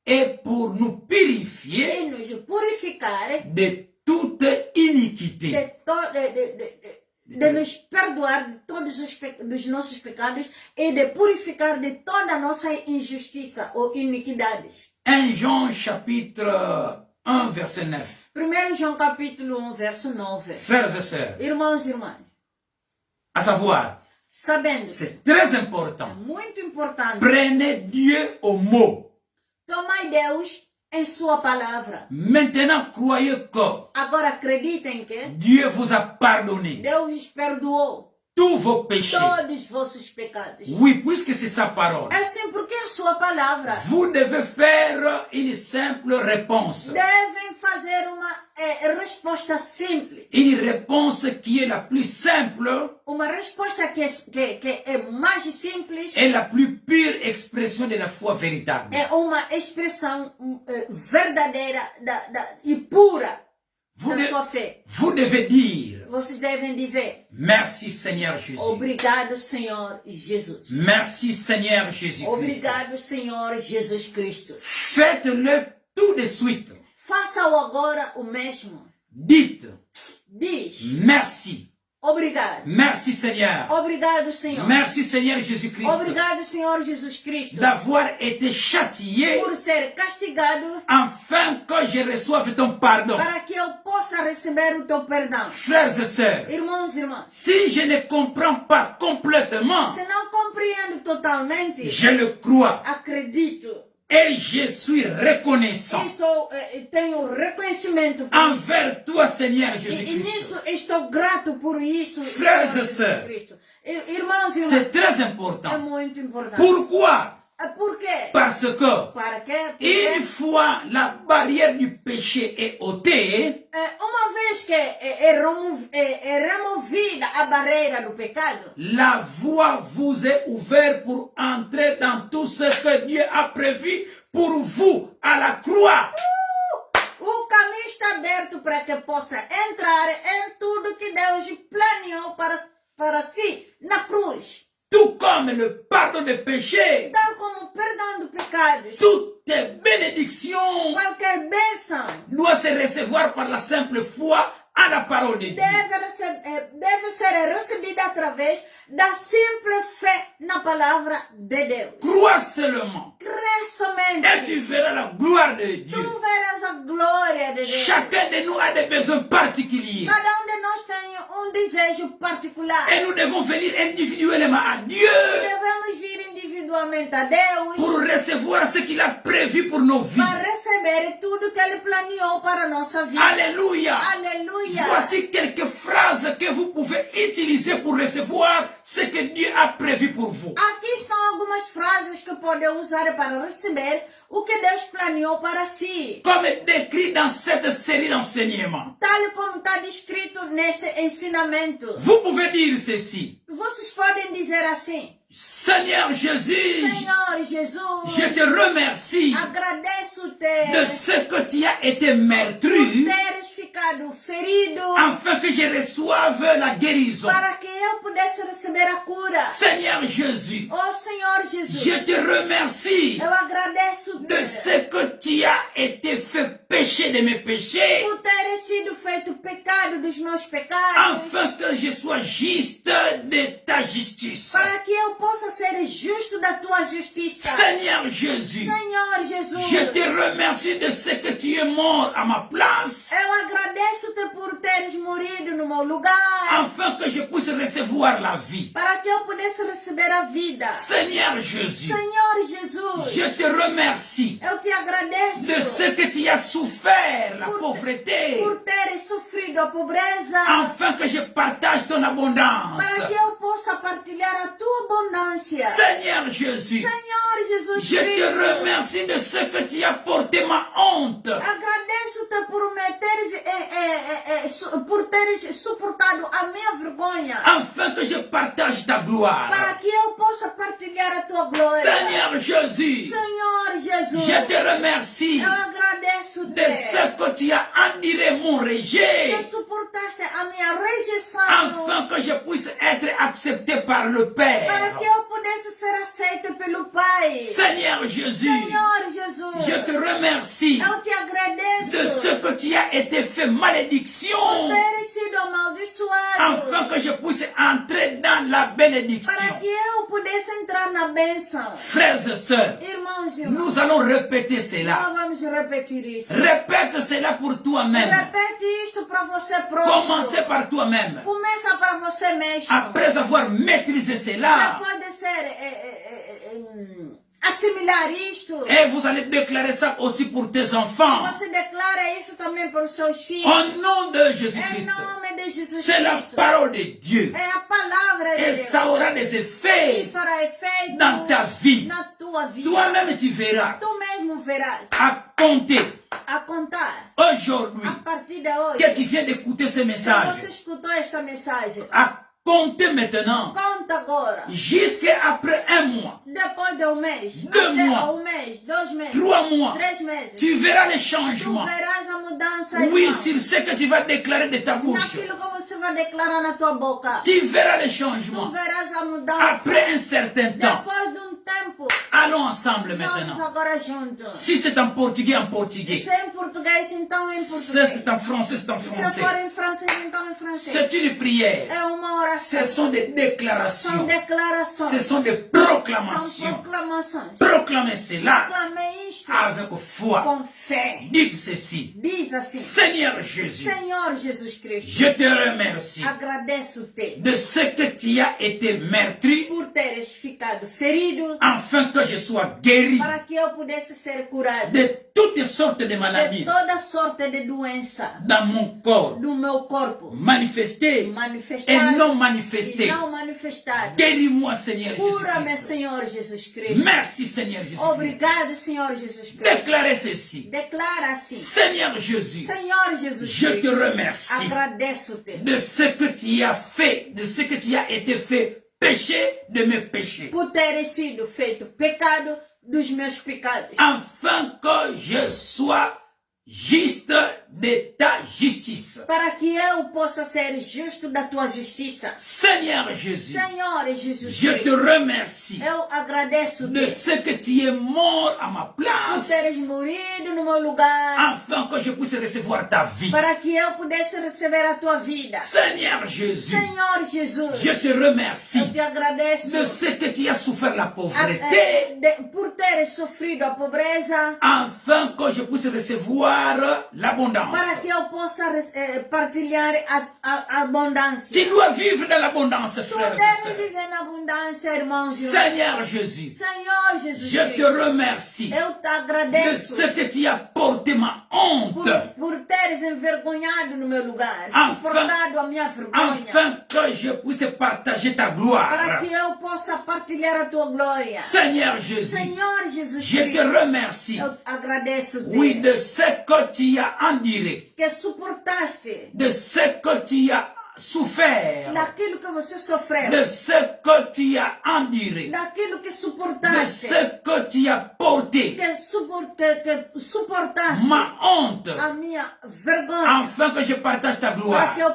et pour nous purifier e nos purificar de toute iniquité. de nos perdoar de todos dos nossos pecados e de purificar de toda a nossa injustiça ou iniquidades. 1 Jean chapitre 1 verset 9. 1 João capítulo 1, verso 9. Frères et sœurs, Irmãos e irmãs, à savoir, sabendo, c'est très é important. muito importante, Prenez Dieu au mot. tomai Deus em sua palavra. Maintenant, croyez que Agora acreditem que Dieu vous a pardonné Deus os perdoou tous vos péchés. todos os vossos pecados. Oui, puisque c'est sa parole. É assim porque é a sua palavra. Vous devez faire une simple réponse. Devem fazer uma resposta simples. Une réponse qui est la plus simple Uma resposta que é mais simples. et la plus pure expression de la foi véritable. É uma expressão verdadeira e pura Vous, da sua fé. vous devez dire, Vocês devem dizer, merci Seigneur Jésus. obrigado, Senhor Jesus. Merci Seigneur Jésus-Christ. Obrigado, Senhor Jesus Cristo. Faites-le tout de suite. Faça-o agora o mesmo. Dites, Diz, merci. obrigado. Merci Seigneur. Obrigado, Senhor. Merci Seigneur Jésus-Christ Obrigado, Senhor Jesus Cristo, d'avoir été châtié por ser castigado afin que je reçoive ton pardon. para que eu possa receber o teu perdão. Frères et sœurs, Irmãos e irmãs, si je ne comprends pas complètement, se não compreendo totalmente, je le crois acredito. et je suis reconnaissant Tenho reconhecimento por isso. envers toi Seigneur E Jésus-Christ. nisso estou grato por isso, Frères Senhor et sœurs, Jesus Cristo. Irmãos e irmãs, C'est très é important. muito importante. Pourquoi? Por quê? Parce que Para quê? Porque une fois la barrière du péché est ôtée, uma vez que é removida a barreira do pecado, la voie vous est ouverte pour entrer dans tout ce que Dieu a prévu pour vous à la croix. o caminho está aberto para que possa entrar em tudo que Deus planeou para si na cruz. Tout comme le pardon des péchés, Tal como o perdão de pecados, toutes les bénédictions qualquer bênção doivent se recevoir par la simple foi à la parole de Dieu. deve ser recebida através da simples fé na palavra de Deus. Crois seulement Crê et somente. tu verras la gloire de Tu Dieu. verás a glória de Deus. Chacun de nous a des besoins particuliers. Cada de nós tem um desejo particular. Et nous devons venir individuellement à Dieu Devemos vir individualmente a Deus pour recevoir ce qu'il a prévu pour nos vies. para receber tudo que Ele planeou para a nossa vida. Alléluia. Aleluia. Voici quelques phrases que vous pouvez utiliser pour recevoir ce que Dieu a prévu pour vous. Aqui estão algumas frases que podem usar para receber o que Deus planeou para si. Comme décrit dans cette série d'enseignements. Tal como está descrito neste ensinamento. Vous pouvez dire ceci. Vocês podem dizer assim: Seigneur Jésus, Senhor Jesus, je te remercie agradeço-te de ce que tu as été por meurtri teres ficado ferido afin que je reçoive la guérison. para que eu pudesse receber a cura. Seigneur Jésus, Oh Senhor Jesus, je te remercie eu agradeço-te de ce que tu as été fait péché de mes péchés por teres sido feito pecado dos meus pecados, afin que je sois juste de ta justice. para que eu possa ser justo da tua justiça. Seigneur Jésus, Senhor Jesus, je te remercie de ce que tu es mort à ma place eu agradeço-te por teres morrido no meu lugar, afin que je puisse recevoir la vie. para que eu pudesse receber a vida. Seigneur Jésus, Senhor Jesus, je te remercie eu te de agradeço ce que tu as souffert, la pauvreté, por teres sofrido a pobreza, afin que je partage ton abondance. para que eu possa partilhar a tua abundância. Seigneur Jésus, Senhor Jesus je te Cristo, remercie de ce que tu as porté ma honte, agradeço-te por teres suportado a minha vergonha. afin que je partage ta gloire. Para que eu possa partilhar a tua glória. Seigneur Jésus, Senhor Jesus, je te remercie eu agradeço-te de ce que tu as enduré mon rejet, que suportaste a minha rejeição afin que je puisse être accepté par le Père. para que eu pudesse ser aceita pelo Pai. Seigneur Jésus, Senhor Jesus, je te remercie eu te agradeço de ce que tu as été fait malédiction, por ter sido amaldiçoado afin que je puisse entrer dans la para bénédiction. que eu pudesse entrar na bênção. Frères et sœurs, Irmãos e irmãs, nous allons répéter cela. nós vamos repetir isso. Répète cela pour toi-même. Repete isto para você próprio. Commencez par toi-même. Começa para você mesmo. Après avoir maîtrisé cela, Depois de ser assimilar isto, et vous allez déclarer ça aussi pour tes enfants. você declara isso também para os seus filhos. Au nom de Em Jésus-Christ. nome de Jesus C'est la Cristo. parole de Dieu. É a palavra de Et Deus. ça aura des Que effets fará efeito dans ta vie. na tua vida. Toi-même, tu verras. Tu mesmo verás À compter a contar aujourd'hui a partir de hoje. que tu viens d'écouter ce Se message. você escutou esta mensagem, À compter maintenant conta agora. jusqu'après un mois, Depois de um mês, 2 até mois, um mês, 2 meses, 3 mois, 3 meses, tu verras les tu changements. verás a mudança. Oui, irmão. sur ce que tu vas déclarer de ta bouche. Naquilo que você vai declarar na tua boca. Tu verras les Tu changements. verás a mudança. Après un certain temps, Depois de um tempo, allons ensemble vamos maintenant. agora juntos. Si c'est en portugais, Se é em português, então em si português. c'est en français, c'est en Se français. for em francês, então em francês. C'est une prière. É uma oração. Ce sont des São déclarations. declarações. Ce sont des São proclamations. proclamações. Proclamez cela Proclamei isto avec foi. com fé. Dites ceci. Diz assim: Seigneur Jésus, Senhor Jesus Cristo, je te remercie agradeço-te de ce que tu as été meurtri por teres ficado ferido afin que je sois guéri para que eu pudesse ser curado de toutes sortes de de maladies toda sorte de doença dans mon corps, do meu corpo, manifestées et manifestada non e manifestées. não manifestada. Guéris-moi, Seigneur Cura-me, Jésus-Christ. Senhor Jesus Cristo. Merci, Seigneur Jésus-Christ. Obrigado, Senhor Jesus Cristo. Déclarez ceci. Declara assim: Seigneur Jésus, Senhor Jesus je te Cristo, remercie agradeço-te de ce que tu as fait, de ce que tu as été fait péché de mes péchés, por teres sido feito pecado dos meus pecados, afin que je sois juste de ta justice. para que eu possa ser justo da tua justiça. Seigneur Jésus, Senhor Jesus je te Cristo, remercie eu agradeço-te de ce que tu es mort à ma por teres place, morrido no meu lugar, afin que je puisse recevoir ta vie. para que eu pudesse receber a tua vida. Seigneur Jésus, Senhor Jesus, je te remercie eu te agradeço de ce que tu as souffert la pauvreté, por teres sofrido a pobreza, afin que je puisse recevoir l'abondance. para que eu possa partilhar a abundância. Tu dois vivre dans l'abondance, Tu frères et deves sœurs. viver na abundância, irmãos e irmãs. Seigneur Jésus, Senhor Jesus je te Cristo, remercie eu te de agradeço ce que tu as porté ma honte, por teres envergonhado no meu lugar, Enfin- suportado a minha vergonha, afin que je puisse partager ta para gloire. que eu possa partilhar a tua glória. Seigneur Jésus, Senhor Jesus je te Cristo, remercie, eu agradeço-te oui, de ce que tu as enduré, que suportaste de ce que tu as souffert, daquilo que você sofreu, de ce que tu as enduré, daquilo que de suportaste, ce que tu as porté, que suportaste ma honte, a minha vergonha, afin que je partage ta para gloire. que eu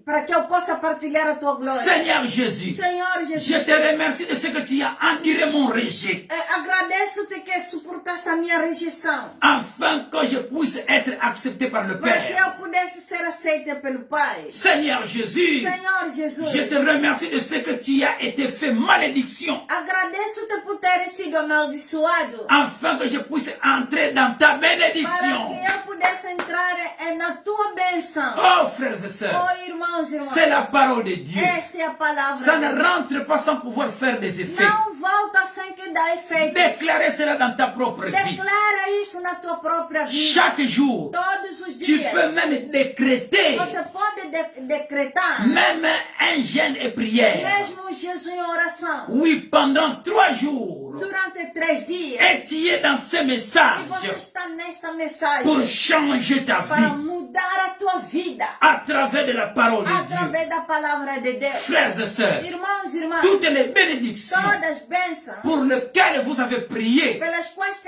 para que eu possa partilhar a tua glória. Seigneur Jésus, Senhor Jesus, je te remercie de ce que tu as enduré mon rejet, agradeço-te que suportaste a minha rejeição, afin que je puisse être accepté par le para que Père. eu pudesse ser aceita pelo Pai. Seigneur Jésus, Senhor Jesus, je te remercie de ce que tu as été fait malédiction, agradeço-te por ter sido amaldiçoado, afin que je puisse entrer dans ta para bénédiction. que eu pudesse entrar na tua bênção. Oh frères et sœurs, Oh, irmãos e irmãs, c'est la parole de Dieu. esta é a palavra. Ça de ne Deus. rentre pas sans pouvoir faire des effets. Não volta sem que dá efeito. Déclarez cela dans ta propre vie. Declara isso na tua própria vida. Chaque jour, Todos os tu dias. peux même décréter Você pode decretar même un jeûne et prière. mesmo um jejum e oração. Oui, pendant 3 jours, Durante 3 dias. et tu es dans ces E messages você está nesta mensagem pour changer ta para vie mudar a tua vida à travers de la parole de Dieu. através da palavra de Deus. Frères et sœurs, Irmãos e irmãs, toutes les bénédictions todas as bênçãos pour lesquelles vous avez prié pelas quais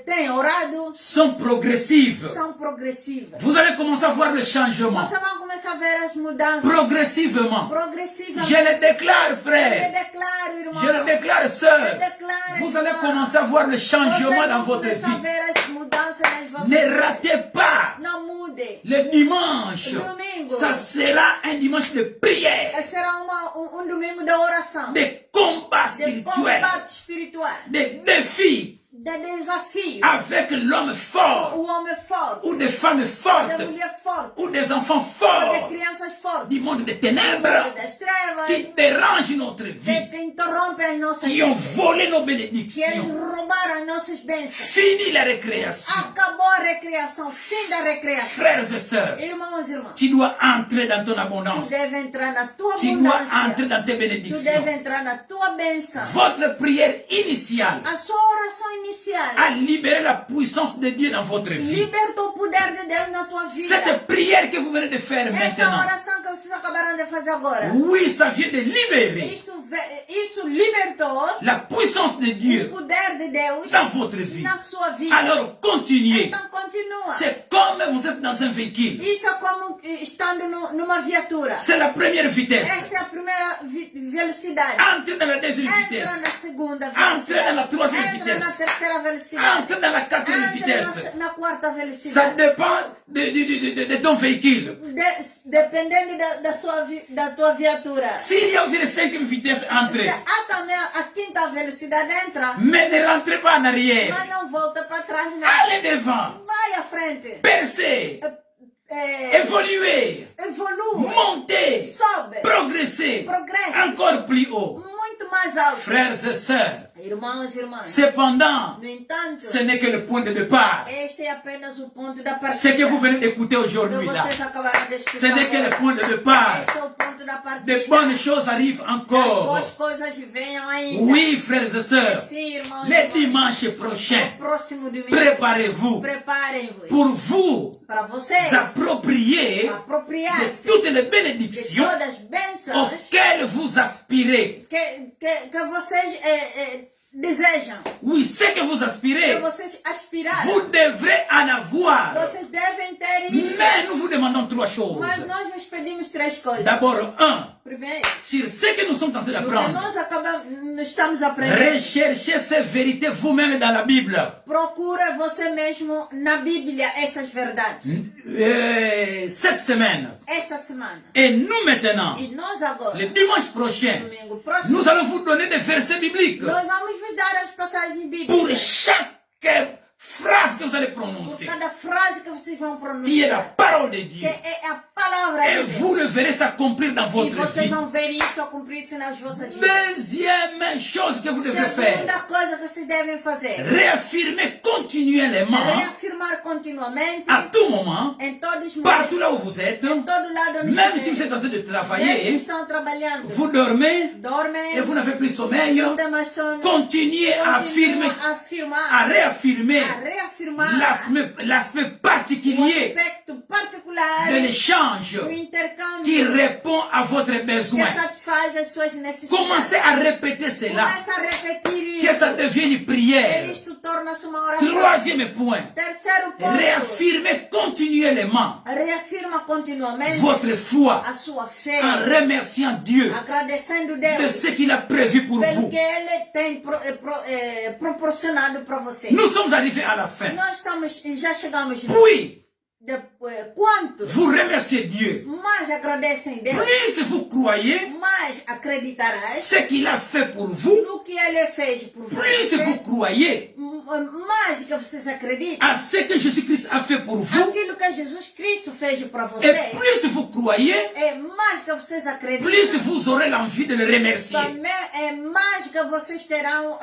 tem orado sont progressives. são progressivas. Vous allez commencer à voir le changement. Você vai começar a ver as mudanças Progressivement. progressivamente. Je le déclare, Eu frère. declaro, irmão. Je le déclare, sœur. Eu declaro, Vous allez irmão. commencer à voir le changement Você dans vai votre começar a vie. ver as mudanças nas vossas Ne vidas. ratez pas Não mude. le dimanche. Domingo. Ça sera un dimanche de prière, Será um domingo de oração, de combat de spirituel, combate espiritual, de défis de desafio. avec l'homme fort O homem forte, ou des femmes da fortes mulher forte, ou des enfants ou forts de crianças fortes, du monde des do ténèbres mundo das trevas, qui dérangent notre vie, que interrompem as nossas qui ont vidas, volé nos que bénédictions. roubaram as nossas bênçãos. Fini la récréation. Acabou a recreação, fim da recreação. Frères et sœurs, Irmãos e irmãs, tu dois entrer dans ton tu abondance. deve entrar na tua Tu dois entrer abundância. dans tes Tu bénédictions. deve entrar na tua bênção. Votre prière initiale A sua oração inicial a libéré la puissance de Dieu dans votre vie. libertou o poder de Deus na tua vida. Cette prière que vous venez de faire Esta maintenant, oração que vocês acabaram de fazer agora. oui, ça vient de libérer Isso libertou la puissance de o Dieu poder de Deus dans votre vie. na sua vida. Alors continuez. Então continua. C'est comme vous êtes dans un véhicule. Isto é como estando numa viatura. C'est la première vitesse. Esta é a primeira velocidade. Entrez dans la deuxième Entra vitesse. na segunda Entrez dans velocidade. la troisième Entra na vitesse. terceira velocidade. Entrez dans la quatrième Entra vitesse. na quarta Ça velocidade. dépend de ton véhicule. Dependendo da tua viatura. S'il y a aussi la cinquième vitesse, entrez. Há também a quinta velocidade, entra, Mais ne rentrez pas en arrière. mas não volta para trás, não. Allez devant. Vai à frente. Percez. Évoluez. Evolua. Montez. Sobe. Progressez. Progresse. Encore plus haut. Muito mais alto. Frères et sœurs, Irmãos e irmãs. cependant, No entanto, ce n'est que le point de départ. este é apenas o ponto da Ce partida. que vous venez d'écouter que aujourd'hui là, vocês acabaram de ce escutar. n'est que le agora. point de départ. Este é o ponto da partida. De bonnes choses arrivent encore. Boas coisas venham ainda. Oui, frères et sœurs, Sim, irmãos e le irmãs. dimanche prochain, No próximo domingo. préparez-vous Preparem-vos. pour vous Para vocês approprier de apropriar-se toutes les de bénédictions todas as bênçãos auxquelles vous aspirez. que vocês desejam. Oui, ce que vous Que aspirez, vocês aspirarem. vous devrez en avoir. Vocês devem ter isto. Mais nous vous demandons 3 choses. Mas nós vos pedimos 3 coisas. D'abord, 1, Primeiro, sur ce que nous sommes en train o que d'apprendre. nós estamos aprendendo. Recherchez ces vérités vous-même dans la Bible. Procura você mesmo na Bíblia essas verdades. Cette semaine. Esta semana. Et nous maintenant, E nós agora, le dimanche prochain, domingo próximo, nous allons vous donner des versets bibliques nós vamos vos dar as passagens pour bíblicas. chaque phrase que vous allez Por prononcer, cada frase que vocês vão qui est la pronunciar. parole de Que Dieu. é a palavra Et de Deus. vous le verrez s'accomplir dans E votre vocês vie. vão ver isso cumprir-se nas vossas vidas. Deuxième chose que vous devez faire, Segunda coisa que vocês devem fazer. réaffirmer continuellement, Reafirmar continuamente, à tout moment, em todos os partout momentos, là où vous êtes, em todo lado onde même si vous estiverem. êtes en train de Mesmo que travailler, estão trabalhando, vous dormez dormem, et vous n'avez plus sommeil, não tem mais sono, continuez à affirmer, continuam a afirmar, à réaffirmer a reafirmar l'aspect o particulier aspecto particular de l'échange do qui intercâmbio répond à votre que besoin. satisfaz as suas necessidades. Commencez à répéter cela, Começa a repetir que ça isso. devienne une E prière. isto torna-se uma oração. Troisième point, Terceiro ponto. réaffirmez continuellement Reafirma continuamente votre foi a sua fé, en remerciant Dieu agradecendo de Deus ce qu'il a prévu pour pelo vous. que Ele tem proporcionado para você. Nous sommes arrivés à la fin. Nós já chegamos. Puis, Quanto vous remerciez Dieu. mais agradecem Deus, Plus vous croyez mais acreditarás ce qu'il a fait pour vous, no que Ele fez por plus vous você. croyez Mais que vocês acreditam à ce que Jésus-Christ a fait pour vous, aquilo que Jesus Cristo fez para et você. plus vous croyez, É mais que vocês plus acreditam. vous aurez l'envie de le remercier. Também é mais que vocês terão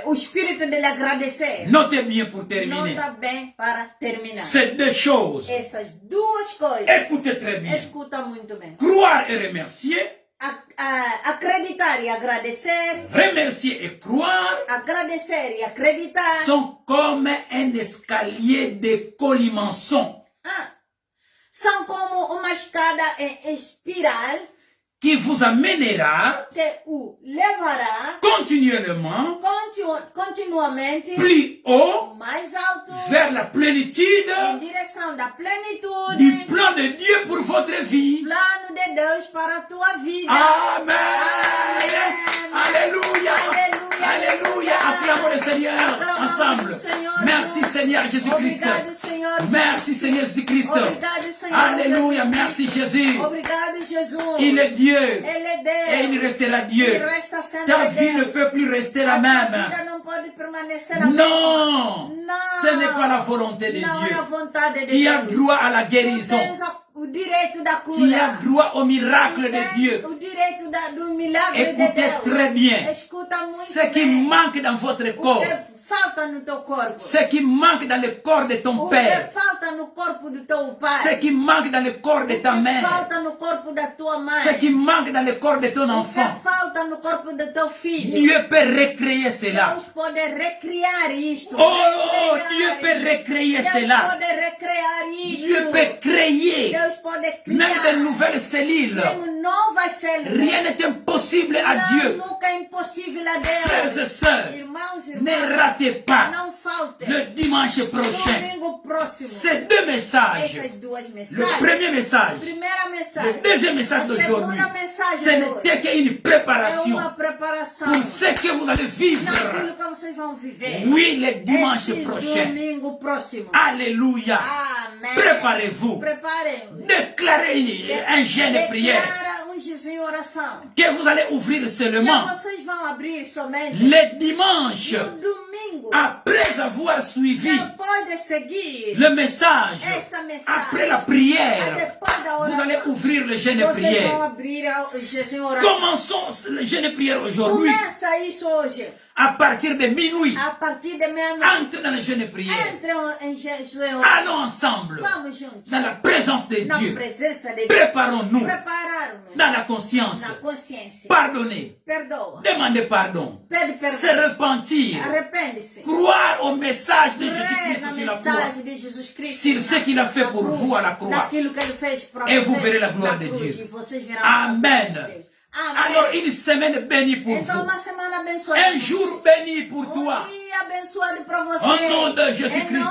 o espírito de lhe agradecer. Notez bien pour terminer. Nota bem para terminar. Ces deux choses. Essas duas coisas. Écoutez très bien. Escuta muito bem. Croire et remercier acreditar e agradecer, remercier et croire agradecer e acreditar, sont comme un escalier de colimaçon são como uma escada em espiral qui vous amènera que o levará continuellement continuamente plus haut mais alto vers la plénitude em direção da plenitude, du plan de Dieu pour votre vie. plano de Deus para a tua vida. Amen. Amen. Alléluia. Alléluia. Alléluia. Acclamons le Seigneur Acclamons ensemble. le Seigneur. Merci Seigneur Jésus-Christ. Obrigado, Senhor. Merci Seigneur Jésus-Christ. Obrigado, Senhor. Alléluia. Jesus. Merci Jésus. Obrigado, Jesus. Il est Dieu. Ele é Deus. Et il restera Dieu. Il resta sempre Ta vie Deus. ne peut plus rester la A tua même. vida não pode permanecer a mesma. Non. Não. Ce n'est pas la volonté de Não é a Dieu. vontade de Tu as Deus. droit à la Tu guérison. tens o direito da cura. Tu as droit au miracle Tu de tens Dieu. o direito do milagre de Écoutez Deus. très bien. Escuta muito Ce qui bem. manque dans votre O corps, que falta no teu corpo. ce qui manque dans le corps de ton O père, que falta no corpo do teu pai. ce qui manque dans le corps de ta O que mère, falta no corpo da tua mãe. ce qui manque dans le corps de ton O que enfant. falta no corpo do teu filho. Dieu peut recréer cela. Deus pode recriar isto. Oh, Recriar Dieu peut isto. recréer Deus cela. pode recriar isto. Dieu peut créer Deus pode même criar. de nouvelles cellules. Mesmo novas células. Rien n'est impossible à Não, Dieu. nunca é impossível a Frères et Deus. sœurs, Irmãos e ne irmãs, ratez pas não falte. le dimanche prochain Domingo próximo. ces deux messages. Essas duas Le mensagens. premier message, Primeira mensagem. le deuxième message A d'aujourd'hui, segunda mensagem ce de n'était hoje qu'une é préparation uma preparação pour ce que vous allez vivre. naquilo que vocês vão viver. Oui, le dimanche Esse prochain. domingo próximo. Alléluia. Amém. Préparez-vous. Preparem. Déclarez un jeûne de prière Declara jejum e oração. que vous allez ouvrir Que seulement vocês vão abrir somente le dimanche no domingo. après avoir suivi Depois de seguir le message, esta mensagem. après la prière, Depois da vous allez oração. ouvrir le jeûne de Vocês vão prière. abrir o jejum e oração. Commençons le jeûne de prière aujourd'hui Começa isso hoje. à partir de minuit. A partir de meia-noite. Entre dans le jeûne de prière. Entram em jejum e oração. Allons ensemble Vamos juntos. dans la présence de Na Dieu. presença de Deus. Préparons-nous Prepararam-nos. dans la conscience. Na consciência. Pardonnez. Perdoa. Demandez pardon. Pede Se perdão. repentir. Arrepende-se. Croire au message de Crê Jésus-Christ na sur la croix. mensagem de Jesus Cristo. Sur ce qu'il a fait na pour cruz, vous à la croix. Naquilo que ele fez para Et você vous verrez la gloire na de cruz, Dieu. E vocês verão a glória Amen. de Deus. Amém. Alors, une semaine bénie pour Então, vous. uma semana abençoada. Un jour béni pour toi. Dia abençoado para você. Au nom de Em nome de Jésus-Christ.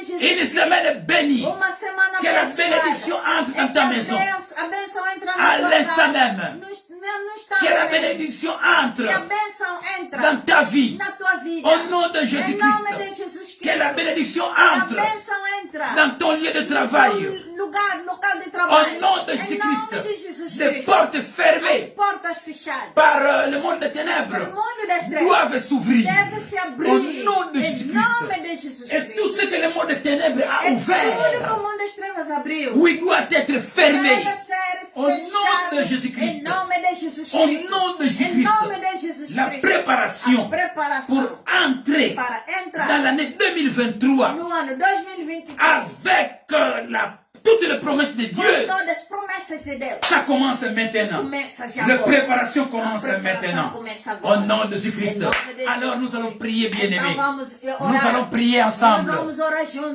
Jesus Une Cristo. semaine bénie. Uma semana Que la abençoada. bénédiction entre dans E ta que maison. A bênção entra À na tua l'instant casa. même. No instante Que la mesmo. bénédiction Que a entre bênção entra dans ta vie. na tua vida. Au nom de Em nome de Jésus-Christ. Jesus Cristo. Que la bénédiction A entre bênção entra dans ton lieu de travail. no local de trabalho. Au nom de Em nome de Jésus-Christ. Jesus Les Cristo. portes As fermées portas fechadas. par le monde des O ténèbres mundo das trevas doivent s'ouvrir. deve se abrir. Au nom de Em Jésus-Christ. nome de Jesus Et tout Cristo. ce que le monde des ténèbres a É tudo que ouvert, o mundo das trevas abriu. oui, doit être fermé. Deve ser Au nom fechado. de Jésus-Christ. Em nome de Jesus Au Cristo. nom de Em Jésus-Christ. nome de Jesus La Cristo. préparation A preparação pour entrer para dans entrar l'année 2023 no ano 2023 avec toutes les promesses de com Dieu. todas as promessas de Deus. Ça commence maintenant. Começa já La agora. préparation commence A preparação maintenant. começa agora. Au nom de Jésus-Christ. Em nome de Alors Jesus. nous allons prier, Então bien-aimés. vamos Nous orar. allons prier Nós ensemble. vamos orar juntos.